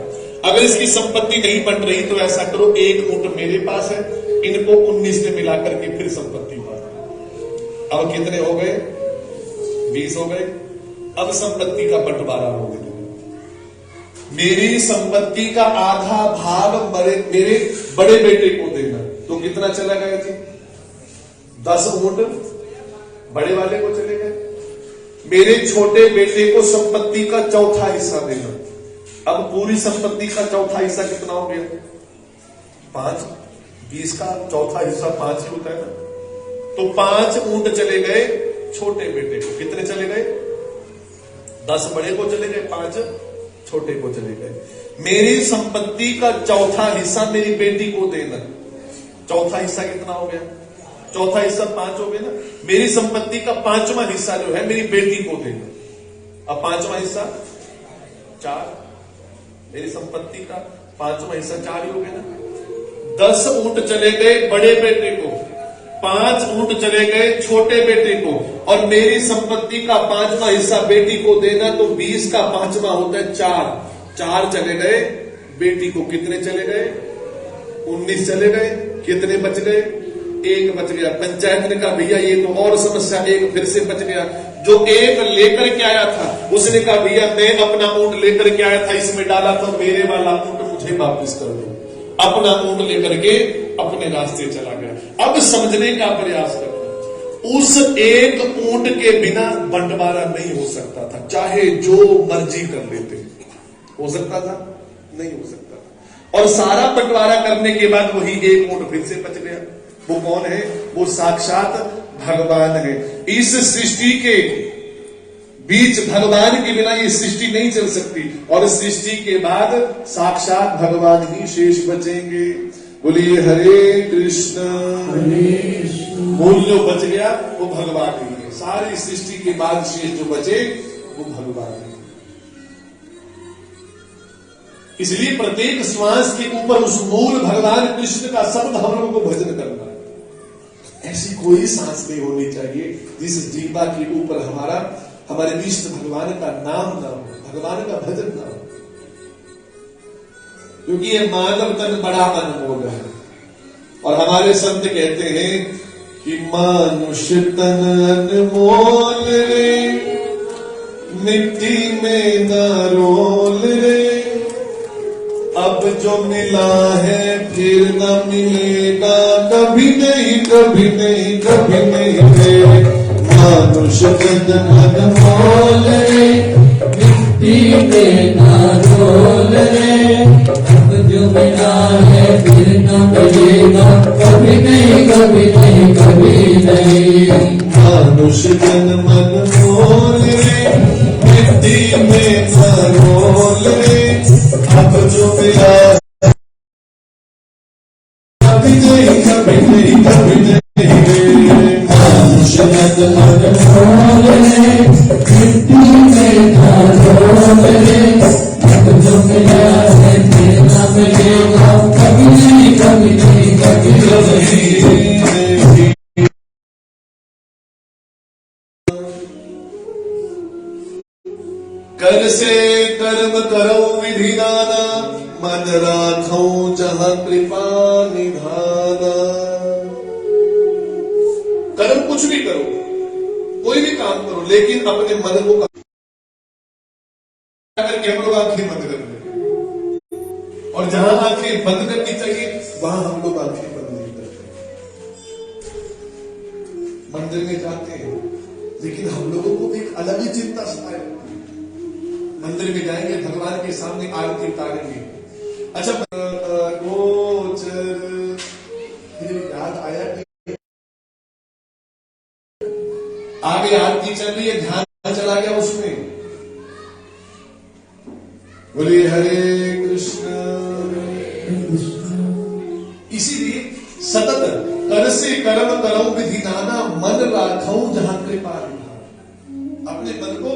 अगर इसकी संपत्ति नहीं बन रही तो ऐसा करो 1 ऊंट मेरे पास है, इनको 19 से मिलाकर के फिर संपत्ति बांट। अब कितने हो गए? 20 हो गए। अब संपत्ति का बंटवारा हो गया। मेरी संपत्ति का आधा भाग मेरे बड़े बेटे को देना, तो कितना चला गया जी? 10 ऊंट बड़े वाले को चले गए। मेरे छोटे बेटे को संपत्ति का चौथा हिस्सा देना। अब पूरी संपत्ति का चौथा हिस्सा कितना हो गया? 5। 20 का चौथा हिस्सा 5 ही होता है ना, तो 5 ऊंट चले गए छोटे बेटे को। कितने चले गए? 10 बड़े को चले गए, 5 छोटे को चले गए। मेरी संपत्ति का चौथा हिस्सा मेरी बेटी को देना। चौथा हिस्सा कितना हो गया? चौथा हिस्सा 5 हो गया ना। मेरी संपत्ति का 5वां हिस्सा जो है मेरी बेटी को देना। अब 5वां हिस्सा 4, मेरी संपत्ति का 5वां हिस्सा 4 ही हो गया ना। 10 ऊंट चले गए बड़े बेटे को, 5 ऊंट चले गए छोटे बेटे को, और मेरी संपत्ति का 5वां हिस्सा बेटी को देना, तो 20 का 5वां होता है 4। 4 चले गए बेटी को। कितने चले गए? 19 चले गए। कितने बच गए? 1 बच गया। पंचायत ने कहा भैया ये तो और समस्या, 1 फिर से बच गया। जो 1 लेकर के आया था उसने कहा भैया मैं अपना ऊंट लेकर के आया था, इसमें डाला था, मेरे वाला ऊंट मुझे वापस कर दो। अपना ऊंट लेकर के अपने रास्ते चला गया। अब समझने का प्रयास करना, उस 1 ऊंट के बिना बंटवारा नहीं हो सकता था, चाहे जो मर्जी कर लेते। हो सकता था? नहीं हो सकता था। और सारा बंटवारा करने के बाद वही एक ऊंट फिर से बच गया। वो कौन है? वो साक्षात भगवान है। इस सृष्टि के बीच भगवान के बिना ये सृष्टि नहीं चल सकती, और सृष्टि के बाद साक्षात भगवान ही शेष बचेंगे। बोलिए हरे कृष्ण। मूल जो बच गया वो भगवान ही है। सारी सृष्टि के बाद शेष जो बचे वो भगवान है। इसलिए प्रत्येक श्वास के ऊपर उस मूल भगवान कृष्ण का शब्द हम लोगों को भजन करना है। ऐसी कोई सांस नहीं होनी चाहिए जिस जीवा के ऊपर हमारे इष्ट भगवान का नाम ना हो, भगवान का भजन ना हो। क्योंकि ये मानव तन बड़ा अनमोल है, और हमारे संत कहते हैं कि मनुष्य तन अनमोल रे, मिट्टी में न रोल रे, अब जो मिला है फिर न मिलेगा, कभी नहीं कभी नहीं कभी नहीं रे। मनुष्य तन अनमोल रे, मिट्टी में ना रोल रे, अब जो मिला है फिर न मिलेगा, कभी नहीं कभी नहीं कभी नहीं। मनुष्य तन अनमोल रे, मिट्टी में न रोल रे, अब जो मिला कभी नहीं कभी नहीं कभी नहीं। मनुष्य तन अनमोल रे, मिट्टी में ना रोल रे, अब जो मिला है फिर न मिलेगा, कभी नहीं कभी नहीं कभी नहीं। कर से कर्म करो विधि नाना, मन राखो जहां कृपा निधाना। कर्म कुछ भी करो, कोई भी काम करो, लेकिन अपने मन को करके हम लोग आंखें बंद कर दें, और जहां आंखें बंद करनी चाहिए वहां हम लोग आंखें बंद नहीं करते। मंदिर में जाते हैं, लेकिन हम लोगों को एक अलग ही चिंता सताए। मंदिर में जाएंगे, भगवान के सामने आरती उतारेंगे, अच्छा गोचर, फिर याद आया कि आगे आरती चल रही है, ध्यान चला गया उसमें। बोलिए हरे कृष्ण। इसीलिए सतत कर से कर्म करो विधि नाना, मन राखो जहां कृपा निधाना। अपने मन को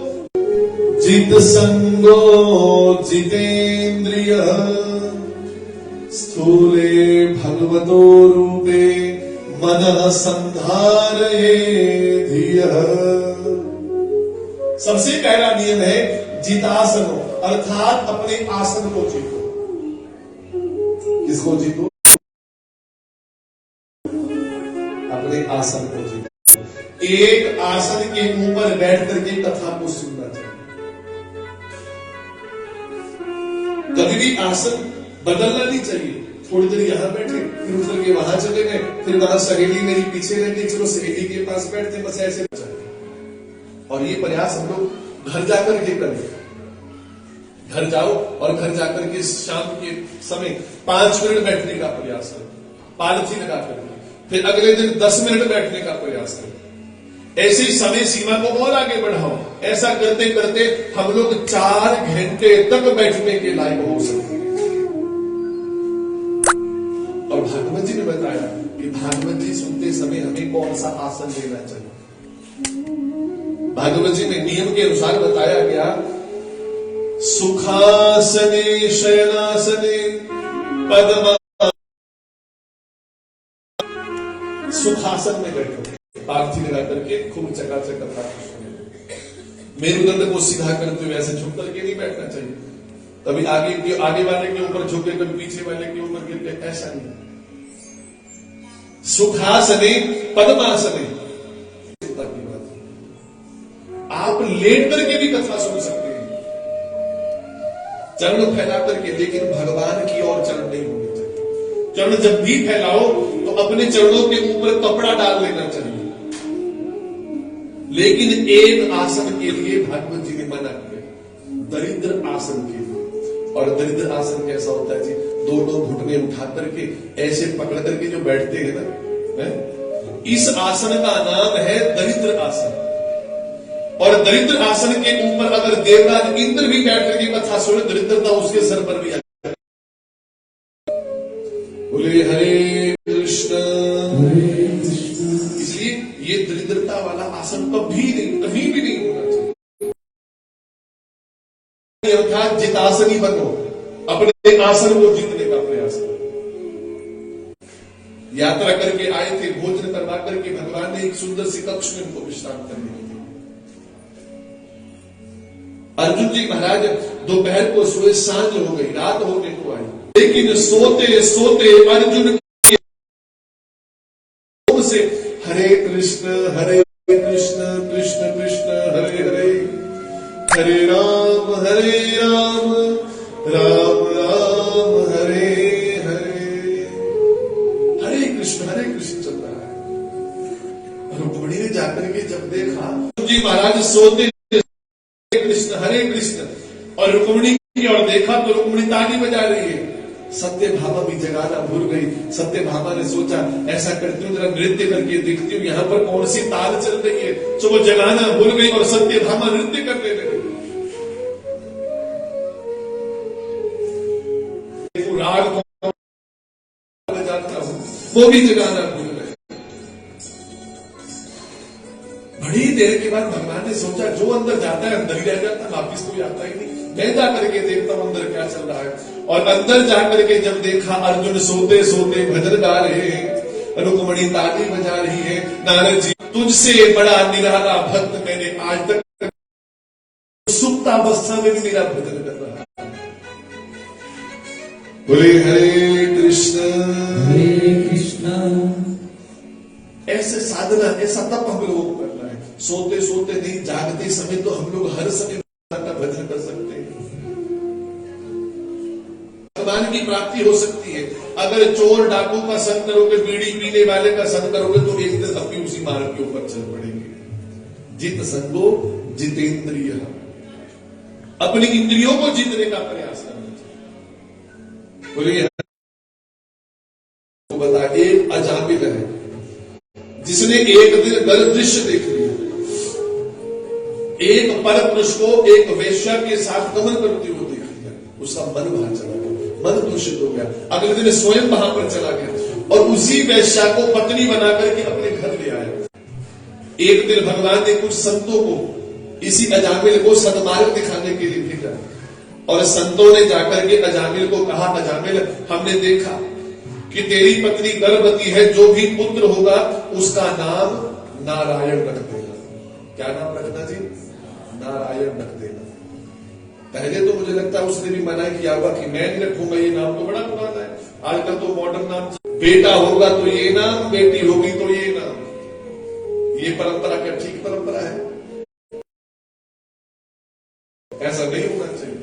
जित संगो जितेन्द्रिय, स्थूले भगवतो रूपे मनः संधारये धियः। सबसे पहला नियम है जितासनो, अर्थात अपने आसन को जीतो। किसको जीतो? अपने आसन को जीतो। एक आसन के ऊपर बैठ करके कथा को सुनना चाहिए। कभी भी आसन बदलना नहीं चाहिए। थोड़ी देर यहां बैठे, फिर उतर के वहां चले गए, फिर वहां सहेली मेरी पीछे रह गई, चलो सहेली के पास बैठते, बस ऐसे बचा। और ये प्रयास हम लोग घर जाकर के करें। घर जाओ और घर जाकर के शाम के समय 5 मिनट बैठने का प्रयास करो, पालथी लगा करके। फिर अगले दिन 10 मिनट बैठने का प्रयास करो। ऐसे ही समय सीमा को और आगे बढ़ाओ। ऐसा करते करते हम लोग 4 घंटे तक बैठने के लायक हो सकते हैं। और भागवत जी ने बताया कि भागवत जी सुनते समय हमें कौन सा आसन लेना चाहिए। भागवत जी में नियम के अनुसार बताया गया, सुखासने शयनासने पद्मा। सुखासन में बैठो, पालथी लगा करके खूब चकाचक कथा सुने। मेरुदंड को सीधा करते हुए ऐसे झुक करके नहीं बैठना चाहिए। कभी आगे वाले के ऊपर झुके, कभी पीछे वाले के ऊपर गिर के, ऐसा नहीं। सुखासने पद्मासने की बात। आप लेट करके भी कथा सुन सकते हैं, चरण फैला करके, लेकिन भगवान की ओर चरण नहीं होने चाहिए। चरण जब भी फैलाओ तो अपने चरणों के ऊपर कपड़ा डाल लेना चाहिए। लेकिन एक आसन के लिए भागवत जी ने मना किया, दरिद्र आसन के लिए। और दरिद्र आसन कैसा होता है जी? दोनों घुटने उठा करके ऐसे पकड़ करके जो बैठते हैं ना, है? इस आसन का नाम है दरिद्र आसन। और दरिद्र आसन के ऊपर अगर देवराज इंद्र भी बैठ करके कथा सुने, दरिद्रता उसके सर पर भी आ जाए। बोले हरे कृष्ण। इसलिए ये दरिद्रता वाला आसन कभी भी नहीं होना चाहिए। अर्थात जितासनी बनो, अपने आसन को जीतने का प्रयास करो। यात्रा करके आए थे, भोजन करवा करके भगवान ने एक सुंदर सी कक्ष में उनको विश्राम करने दी। अर्जुन जी महाराज दोपहर को सोए, सांझ हो गई, रात होने को आई, लेकिन सोते सोते अर्जुन से हरे कृष्ण कृष्ण कृष्ण हरे हरे, हरे राम राम राम हरे हरे, हरे कृष्ण चल रहा है। रुक्मिणी ने जाकर के जब देखा, जी महाराज सोते हरे कृष्ण और रुक्मिणी की ओर देखा तो रुक्मिणी ताली बजा रही है। सत्यभामा भी जगाना भूल गई। सत्यभामा ने सोचा ऐसा करती हूँ, जरा नृत्य करके देखती हूँ यहाँ पर कौन सी ताल चल रही है। तो वो जगाना भूल गई और सत्यभामा नृत्य करने लगी। राग बजाता हूँ, वो भी जगाना भूल गए। बड़ी देर के बाद भगवान ने सोचा जो अंदर जाता है अंदर ही रह जाता है, वापिस कोई आता ही नहीं। मैं जा करके देखता हूं अंदर क्या चल रहा है। और अंदर जाकर के जब देखा, अर्जुन सोते सोते भजन गा रहे हैं, रुक्मिणी ताली बजा रही है। नारद जी, तुझसे बड़ा निराला भक्त मैंने आज तक, सुप्तावस्था में भी मेरा भजन कर रहा है। बोले हरे कृष्ण। ऐसे साधना, ऐसा तप हम लोगों को करना है। सोते सोते नहीं, जागते समय तो हम लोग हर समय का भजन कर सकते हैं। भगवान की प्राप्ति हो सकती है। अगर चोर डाकू का संग करोगे, बीड़ी पीने वाले का संग करोगे, तो एक दिन अपनी उसी मार्ग के ऊपर चल पड़ेंगे। जित संगो जितेंद्रिय, अपनी इंद्रियों को जीतने का प्रयास करना चाहिए। बोलिए, बता, एक अजामिल है जिसने एक दिन गलत दृश्य देख लिया। एक परपुरुष को एक वेश्या के साथ गमन करते हुए देख लिया, उसका मन बाहर चला गया, मन दूषित हो गया। अगले दिन स्वयं वहां पर चला गया और उसी वेश्या को पत्नी बना करके अपने घर ले आया। एक दिन भगवान ने कुछ संतों को, इसी अजामिल को सन्मार्ग दिखाने के लिए भेजा और संतों ने जाकर के अजामिल को कहा, अजामिल, हमने देखा कि तेरी पत्नी गर्भवती है, जो भी पुत्र होगा उसका नाम नारायण रख देना। क्या नाम रखना जी? नारायण रख देना। पहले तो मुझे लगता है उसने भी मना किया होगा कि मैं नहीं रखूंगा, ये नाम तो बड़ा पुराना है। आजकल तो मॉडर्न नाम, बेटा होगा तो ये नाम, बेटी होगी तो ये नाम। ये परंपरा क्या ठीक परंपरा है? ऐसा नहीं होना चाहिए।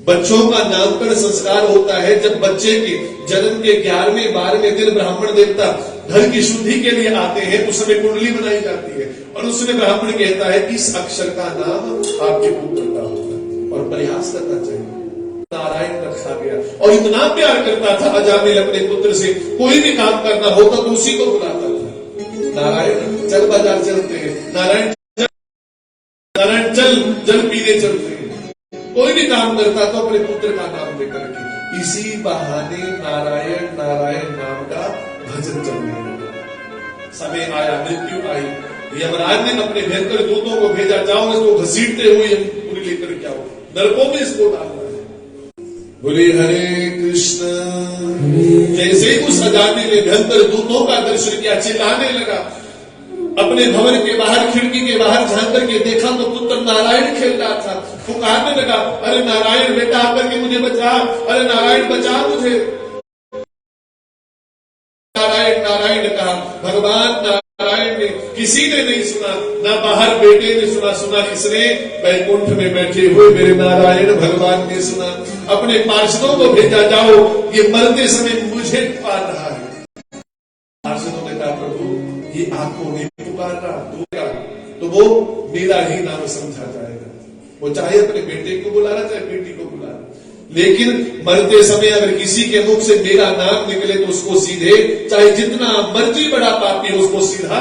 बच्चों का नामकरण संस्कार होता है जब बच्चे के जन्म के 11वें 12वें दिन ब्राह्मण देवता घर की शुद्धि के लिए आते हैं। उस समय कुंडली बनाई जाती है और उसमें ब्राह्मण कहता है इस अक्षर का नाम आपके पुत्र का होगा और प्रयास करना चाहिए। नारायण रखा गया और इतना प्यार करता था अजामिल अपने पुत्र से, कोई भी काम करना होता तो उसी को बुलाता था। नारायण चल बाजार चलते हैं, नारायण चल जल पीने चलते हैं। कोई भी काम करता तो अपने पुत्र का नाम लेकर के, इसी बहाने नारायण नारायण नाम का भजन चलने लगा। समय आया, मृत्यु आई, यमराज ने अपने भयंकर दूतों को भेजा, जाओ इसको घसीटते हुए पूरी लेकर के आओ, नरकों में इसको डालना है। बोले हरे कृष्ण। जैसे ही उस अजामिल ने भयंकर दूतों का दर्शन किया, चिल्लाने लगा। अपने भवन के बाहर, खिड़की के बाहर झांक करके देखा तो पुत्र नारायण खेल रहा था। पुकारने लगा, अरे नारायण बेटा आकर के मुझे बचा, अरे नारायण बचा मुझे। नारायण नारायण कहा, भगवान नारायण ने, किसी ने नहीं सुना, ना बाहर बेटे ने सुना, सुना किसने? वैकुंठ में बैठे हुए मेरे नारायण भगवान ने सुना। अपने पार्षदों को भेजा, जाओ ये मरते समय मुझे पुकार रहा है। पार्षदों ने कहा, प्रभु ये आपको नहीं पुकार रहा, तो वो मेरा ही नाम समझा जाएगा। वो चाहे अपने बेटे को बुला रहा, चाहे बेटी को बुला रहा। लेकिन मरते समय अगर किसी के मुख से मेरा नाम निकले तो उसको सीधे, चाहे जितना मर्जी बड़ा पापी हो, उसको सीधा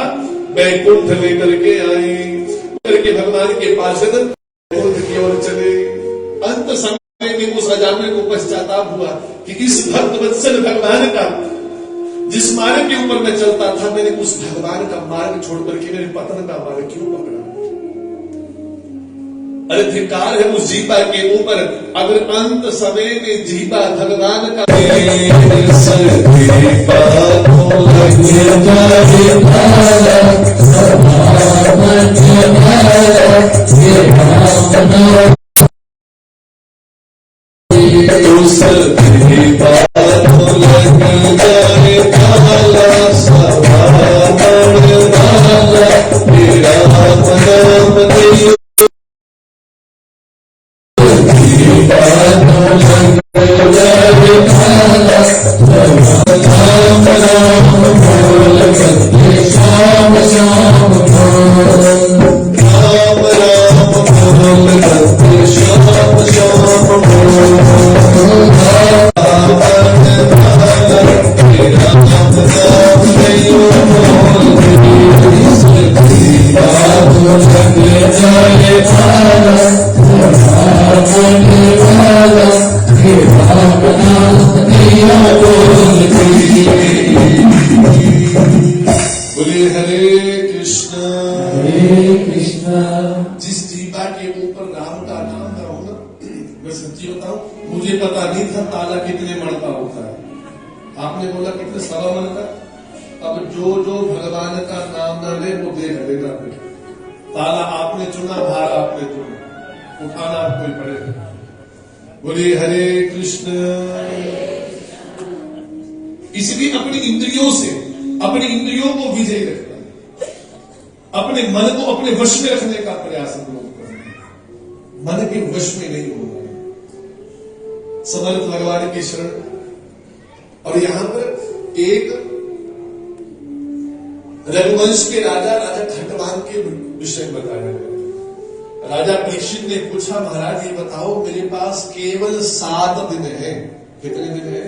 बैकुंठ लेकर के आए, करके भगवान के पार्षद बैकुंठ की ओर चले। अंत समय में उस अजामिल को पश्चाताप हुआ कि इस भक्त वत्सल भगवान का जिस मार्ग के ऊपर मैं चलता था, मैंने उस भगवान का मार्ग छोड़कर के मेरे पतन का मार्ग क्यों पकड़ा। अरे धिक्कार है उस जीवा के ऊपर, अगर अंत समय में जीवा भगवान का मुझे पता नहीं था ताला कितने मण का होता है। आपने बोला कितने, 1.25 मन का। अब जो भगवान का नाम न ले वो देख लेगा। ताला आपने चुना, भार आपने चुना, उठाना आपको ही पड़ेगा। बोले हरे कृष्ण। इसलिए अपनी इंद्रियों से, अपनी इंद्रियों को विजय रखना, अपने मन को अपने वश में रखने का प्रयास हम लोग करना, मन के वश में नहीं होना। समर्थ भगवान की शरण। और यहां पर एक रघुवंश के राजा खंडवान के विषय बताया गया। राजा परीक्षित ने पूछा, महाराज ये बताओ, मेरे पास केवल 7 दिन है। कितने दिन है?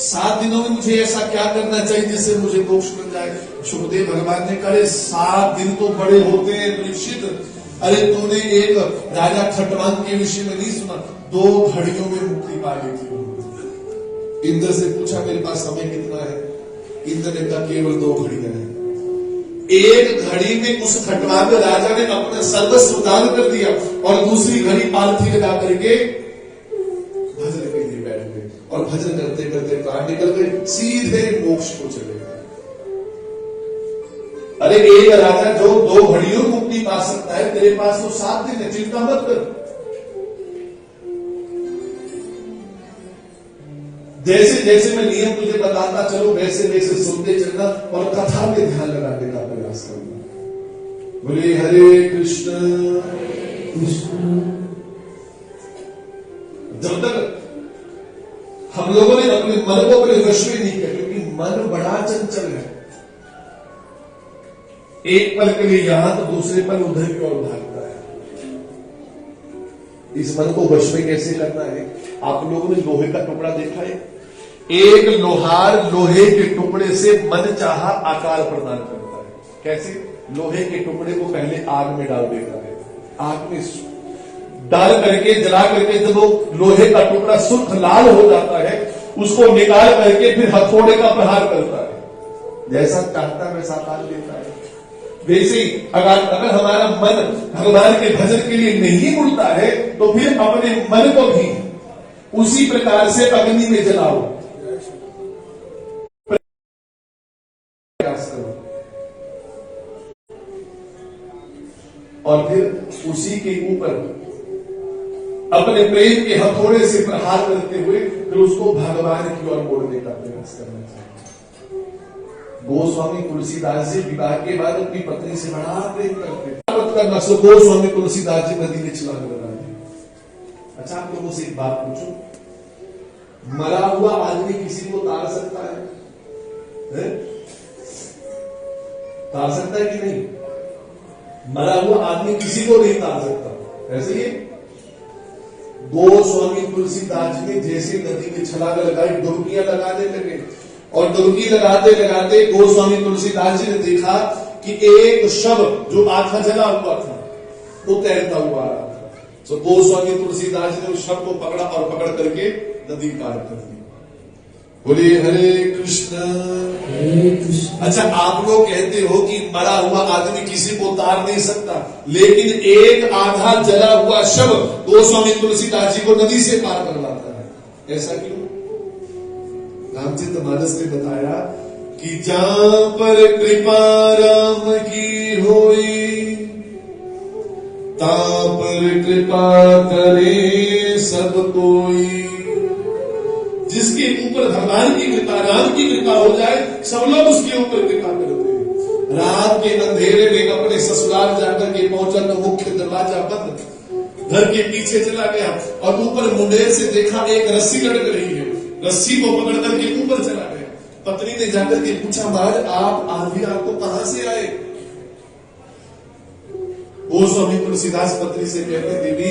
7 दिनों में मुझे ऐसा क्या करना चाहिए जिससे मुझे मोक्ष मिल जाए। सुखदेव भगवान ने कहा, 7 दिन तो बड़े होते हैं परीक्षित। अरे तूने एक राजा खंडवान के विषय में नहीं सुना, 2 घड़ियों में मुक्ति पा ली थी। इंद्र से पूछा, मेरे पास समय कितना है? इंद्र ने कहा, केवल 2 घड़ियां हैं। एक घड़ी में उस खंडवान राजा ने अपना सर्वस्व दान कर दिया और दूसरी घड़ी पालथी लगा करके भजन के लिए बैठ गए और भजन करते करते प्राण निकल गए, सीधे मोक्ष को चले गए। अरे एक राजा जो 2 घड़ियों मुक्ति पा सकता है, तेरे पास तो 7 दिन है, चिंता मत कर। जैसे जैसे मैं नियम तुझे बताता चलो, वैसे वैसे सुनते चलना और कथा में ध्यान लगाने का प्रयास करना। बोले हरे कृष्ण कृष्ण। जब तक हम लोगों ने अपने मन को अपने वश में नहीं किया, क्योंकि मन बड़ा चंचल है, एक पल के लिए यहां तो दूसरे पल उधर की ओर भागता है। इस मन को वश में कैसे करना है? आप लोगों ने लोहे का टुकड़ा देखा है? एक लोहार लोहे के टुकड़े से मन चाहा आकार प्रदान करता है। कैसे? लोहे के टुकड़े को पहले आग में डाल देता है, आग में डाल करके जला करके जब वो लोहे का टुकड़ा सुर्ख लाल हो जाता है, उसको निकाल करके फिर हथौड़े का प्रहार करता है। जैसा चाहता है वैसा आकार देता है। वैसे ही अगर हमारा मन भगवान के भजन के लिए नहीं उड़ता है, तो फिर अपने मन को भी उसी प्रकार से अग्नि में जलाओ, और फिर उसी के ऊपर अपने प्रेम के हथौड़े से प्रहार करते हुए फिर उसको भगवान की ओर मोड़ने का प्रयास करना चाहिए। गोस्वामी तुलसीदास जी विवाह के बाद अपनी पत्नी से बड़ा प्रेम करते करना। सो गोस्वामी तुलसीदास जी नदी में छलांग लगा दी। अच्छा, आप लोगों से एक बात पूछूं, मरा हुआ आदमी किसी को तार सकता है? तार सकता है कि नहीं? मरा हुआ आदमी किसी को नहीं तार सकता। ऐसे ही गोस्वामी तुलसीदास जी ने जैसे नदी में छलांग लगाई, डुबकियां लगाने लगे, और डुबकी लगाते लगाते गोस्वामी तुलसीदास जी ने देखा कि एक शव जो आधा जला हुआ था वो तैरता हुआ आ रहा था। तो गोस्वामी तुलसीदास जी ने उस शव को पकड़ा और पकड़ करके नदी पार कर दी। बोले हरे कृष्ण। अच्छा, आप लोग कहते हो कि मरा हुआ आदमी किसी को उतार नहीं सकता, लेकिन एक आधा जला हुआ शव गोस्वामी तुलसीदास जी को नदी से पार कर लाता है। ऐसा क्यों? रामचरितमानस ने बताया कि जहां पर कृपा राम की होई, ता पर कृपा करे सब कोई। जिसके ऊपर भगवान की कृपा, राम की कृपा हो जाए, सब लोग उसके ऊपर कृपा करते हैं। रात के अंधेरे में अपने ससुराल जाकर के पहुंचा तो मुख्य दरवाजा बंद, घर के पीछे चला गया और ऊपर मुंडेर से देखा एक रस्सी लटक रही है, रस्सी को पकड़ करके ऊपर चला गया। पत्नी ने जाकर के पूछा, महाराज आप आधी रात को कहां से आए? गोस्वामी तुलसीदास पत्नी से कहते, देवी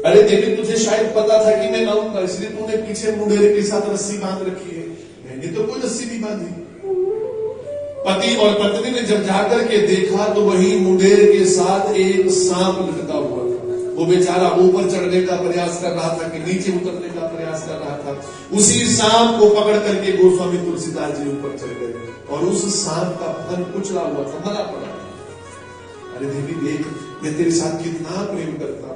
अरे देवी तुझे शायद पता था कि मैं आऊंगा, इसलिए तूने पीछे मुंडेरे के साथ रस्सी बांध रखी है। मैंने तो कोई रस्सी नहीं बांधी। पति और पत्नी ने जब जाकर के देखा तो वही मुंडेरे के साथ एक सांप लटका हुआ था। वो बेचारा ऊपर चढ़ने का प्रयास कर रहा था कि नीचे उतरने का प्रयास कर रहा था। उसी सांप को पकड़ करके गोस्वामी तुलसीदास जी ऊपर चढ़ गए और उस सांप का फन कुचला हुआ था, मरा पड़ा। अरे देवी देख, मैं तेरे साथ कितना प्रेम करता हूं।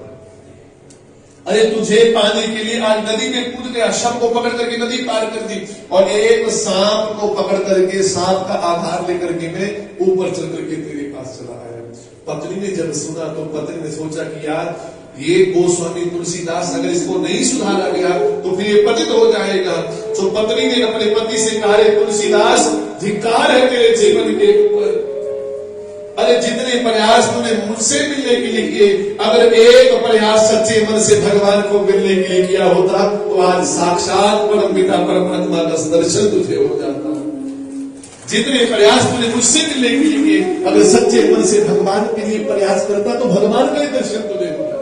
अरे तुझे पाने के लिए आज नदी में कूद गया, शव को पकड़ करके नदी पार कर दी और एक सांप को पकड़ करके, सांप का आधार लेकर के मैं ऊपर चल करके तेरे पास चला आया। पत्नी ने जब सुना तो पत्नी ने सोचा कि यार ये गोस्वामी तुलसीदास अगर इसको नहीं सुधारा गया तो फिर ये पतित हो जाएगा। तो पत्नी ने अपने पति से कहा, तुलसीदास धिक्कार है तेरे जीवन के ऊपर। अरे जितने प्रयास तूने मुझसे मिलने के लिए किए, अगर एक प्रयास सच्चे मन से भगवान को मिलने के लिए किया होता तो आज साक्षात परम पिता परमात्मा का दर्शन तुझे हो जाता। जितने प्रयास तूने मुझसे मिलने के लिए किए, अगर सच्चे मन से भगवान के लिए प्रयास करता तो भगवान का ही दर्शन तुझे हो जाता।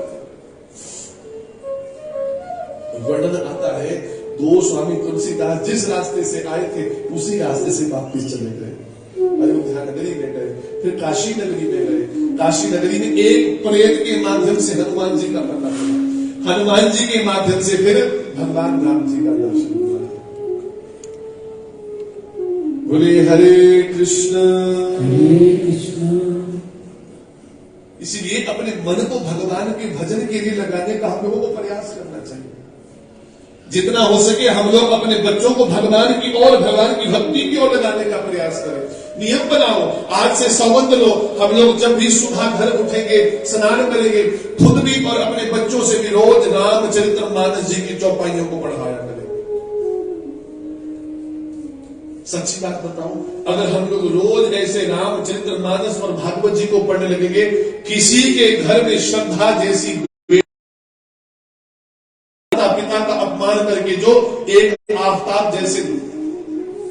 वर्णन आता है, गोस्वामी तुलसीदास जिस रास्ते से आए थे उसी रास्ते से वापिस चले गए, अयोध्या नगरी में गए, फिर काशी नगरी में गए। काशी नगरी में एक प्रेत के माध्यम से हनुमान जी का पता चला, हनुमान जी के माध्यम से फिर भगवान राम जी का दर्शन हुआ। बोले हरे कृष्ण। इसीलिए अपने मन को भगवान के भजन के लिए लगाने का हम लोगों को प्रयास करना चाहिए। जितना हो सके हम लोग अपने बच्चों को भगवान की ओर, भगवान की भक्ति की ओर लगाने का प्रयास करें। नियम बनाओ, आज से सौबंध लो, हम लोग जब भी सुबह घर उठेंगे, स्नान करेंगे, खुद भी और अपने बच्चों से भी रोज रामचरितमानस जी की चौपाइयों को पढ़ाया करें। सच्ची बात बताऊं, अगर हम लोग रोज ऐसे रामचरितमानस और भागवत जी को पढ़ने लगेंगे, किसी के घर में श्रद्धा जैसी पिता का अपमान करके जो एक आफताब जैसे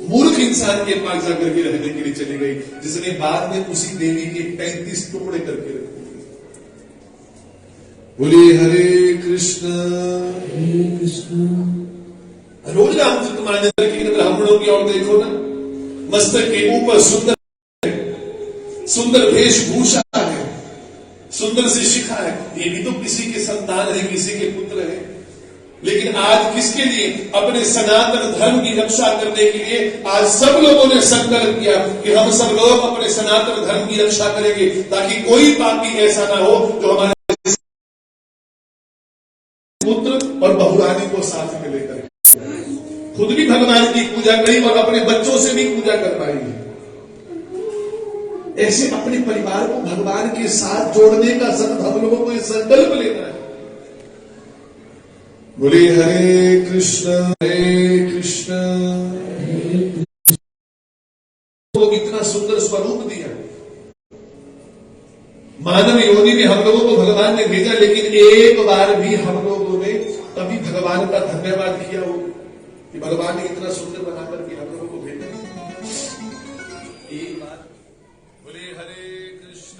मूर्ख इंसान के पास जाकर के रहने के लिए चली गई, जिसने बाद में उसी देवी के 35 टुकड़े करके रखे। बोले हरे कृष्ण। रोज रामचरितमानस के ब्राह्मणों की ओर देखो ना, मस्तक के ऊपर सुंदर वेशभूषा है, सुंदर सी शिखा है। ये भी तो किसी के संतान है, किसी के पुत्र है। लेकिन आज किसके लिए? अपने सनातन धर्म की रक्षा करने के लिए आज सब लोगों ने संकल्प किया कि हम सब लोग अपने सनातन धर्म की रक्षा करेंगे, ताकि कोई पापी ऐसा ना हो जो हमारे पुत्र और बहुरानी को साथ में लेकर खुद भी भगवान की पूजा करी और अपने बच्चों से भी पूजा कर पाएंगे। ऐसे अपने परिवार को भगवान के साथ जोड़ने का हम लोगों को संकल्प लेना है। बोले हरे कृष्ण हरे कृष्ण। तो इतना सुंदर स्वरूप दिया, मानव योनि में हम लोगों को भगवान ने भेजा, लेकिन एक बार भी हम लोगों ने कभी भगवान का धन्यवाद किया हो कि भगवान ने इतना सुंदर बनाकर के हम लोगों को भेजा? एक बार। बोले हरे कृष्ण।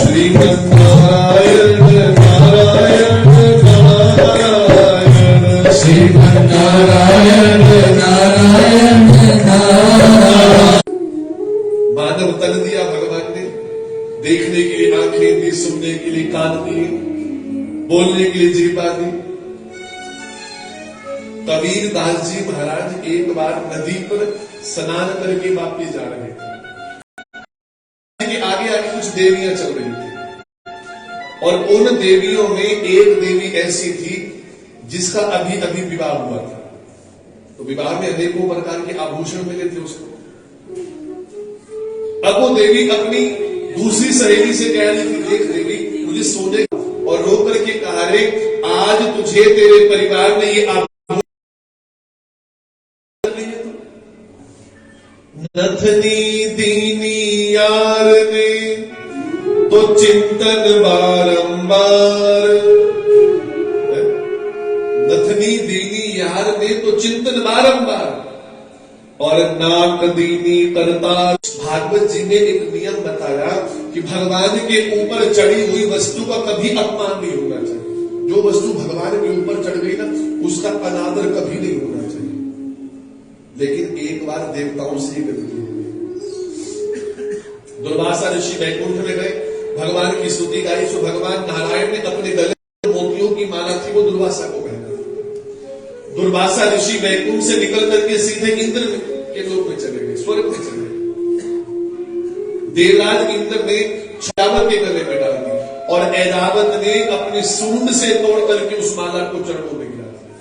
श्रीमन्नारायण नारायण नारायण श्रीमन्नारायण नारायण नारायण। मानव तन दिया भगवान ने, देखने के लिए आंखें दी, सुनने के लिए कान दिए, बोलने के लिए जीवा दी। कबीर दास जी महाराज एक बार नदी पर स्नान करके वापिस जा रहे थे। आगे आगे कुछ देवियां चल रही थी और उन देवियों में एक देवी ऐसी थी जिसका अभी अभी विवाह हुआ था। तो विवाह में अनेकों प्रकार के आभूषण मिले थे उसको। अब वो देवी अपनी दूसरी सहेली से कह रही थी, देख देवी मुझे सोने, और रो करके कहा रे आज तुझे तेरे परिवार ने ये नथनी दीनी यार ने तो चिंतन बारंबार, नथनी दीनी यार ने तो चिंतन बारंबार, और नाक दीनी करता। भागवत जी ने एक नियम बताया कि भगवान के ऊपर चढ़ी हुई वस्तु का कभी अपमान नहीं होना चाहिए। जो वस्तु भगवान के ऊपर चढ़ गई ना उसका अनादर कभी नहीं होना चाहिए। लेकिन एक बार देवताओं से गलती हो गई। दुर्वासा ऋषि वैकुंठ में गए, भगवान की स्तुति गाई, सो भगवान नारायण ने अपने गले में मोतियों की माला थी वो दुर्वासा को पहना। दुर्वासा ऋषि वैकुंठ से निकल करके सीधे इंद्र के लोक में चले गए, स्वर्ग में चले गए। देवराज इंद्र ने ऐरावत के गले में डाल दी और ऐरावत ने अपनी सूंड से तोड़ करके उस माला को चरणों में गिरा दिया।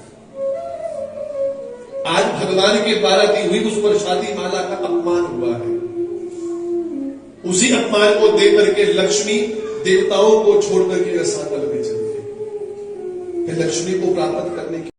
आज भगवान के द्वारा दी हुई उस प्रसादी माला का अपमान हुआ है। उसी अपमान को दे करके लक्ष्मी देवताओं को छोड़ करके रसातल में चली गई। फिर लक्ष्मी को प्राप्त करने की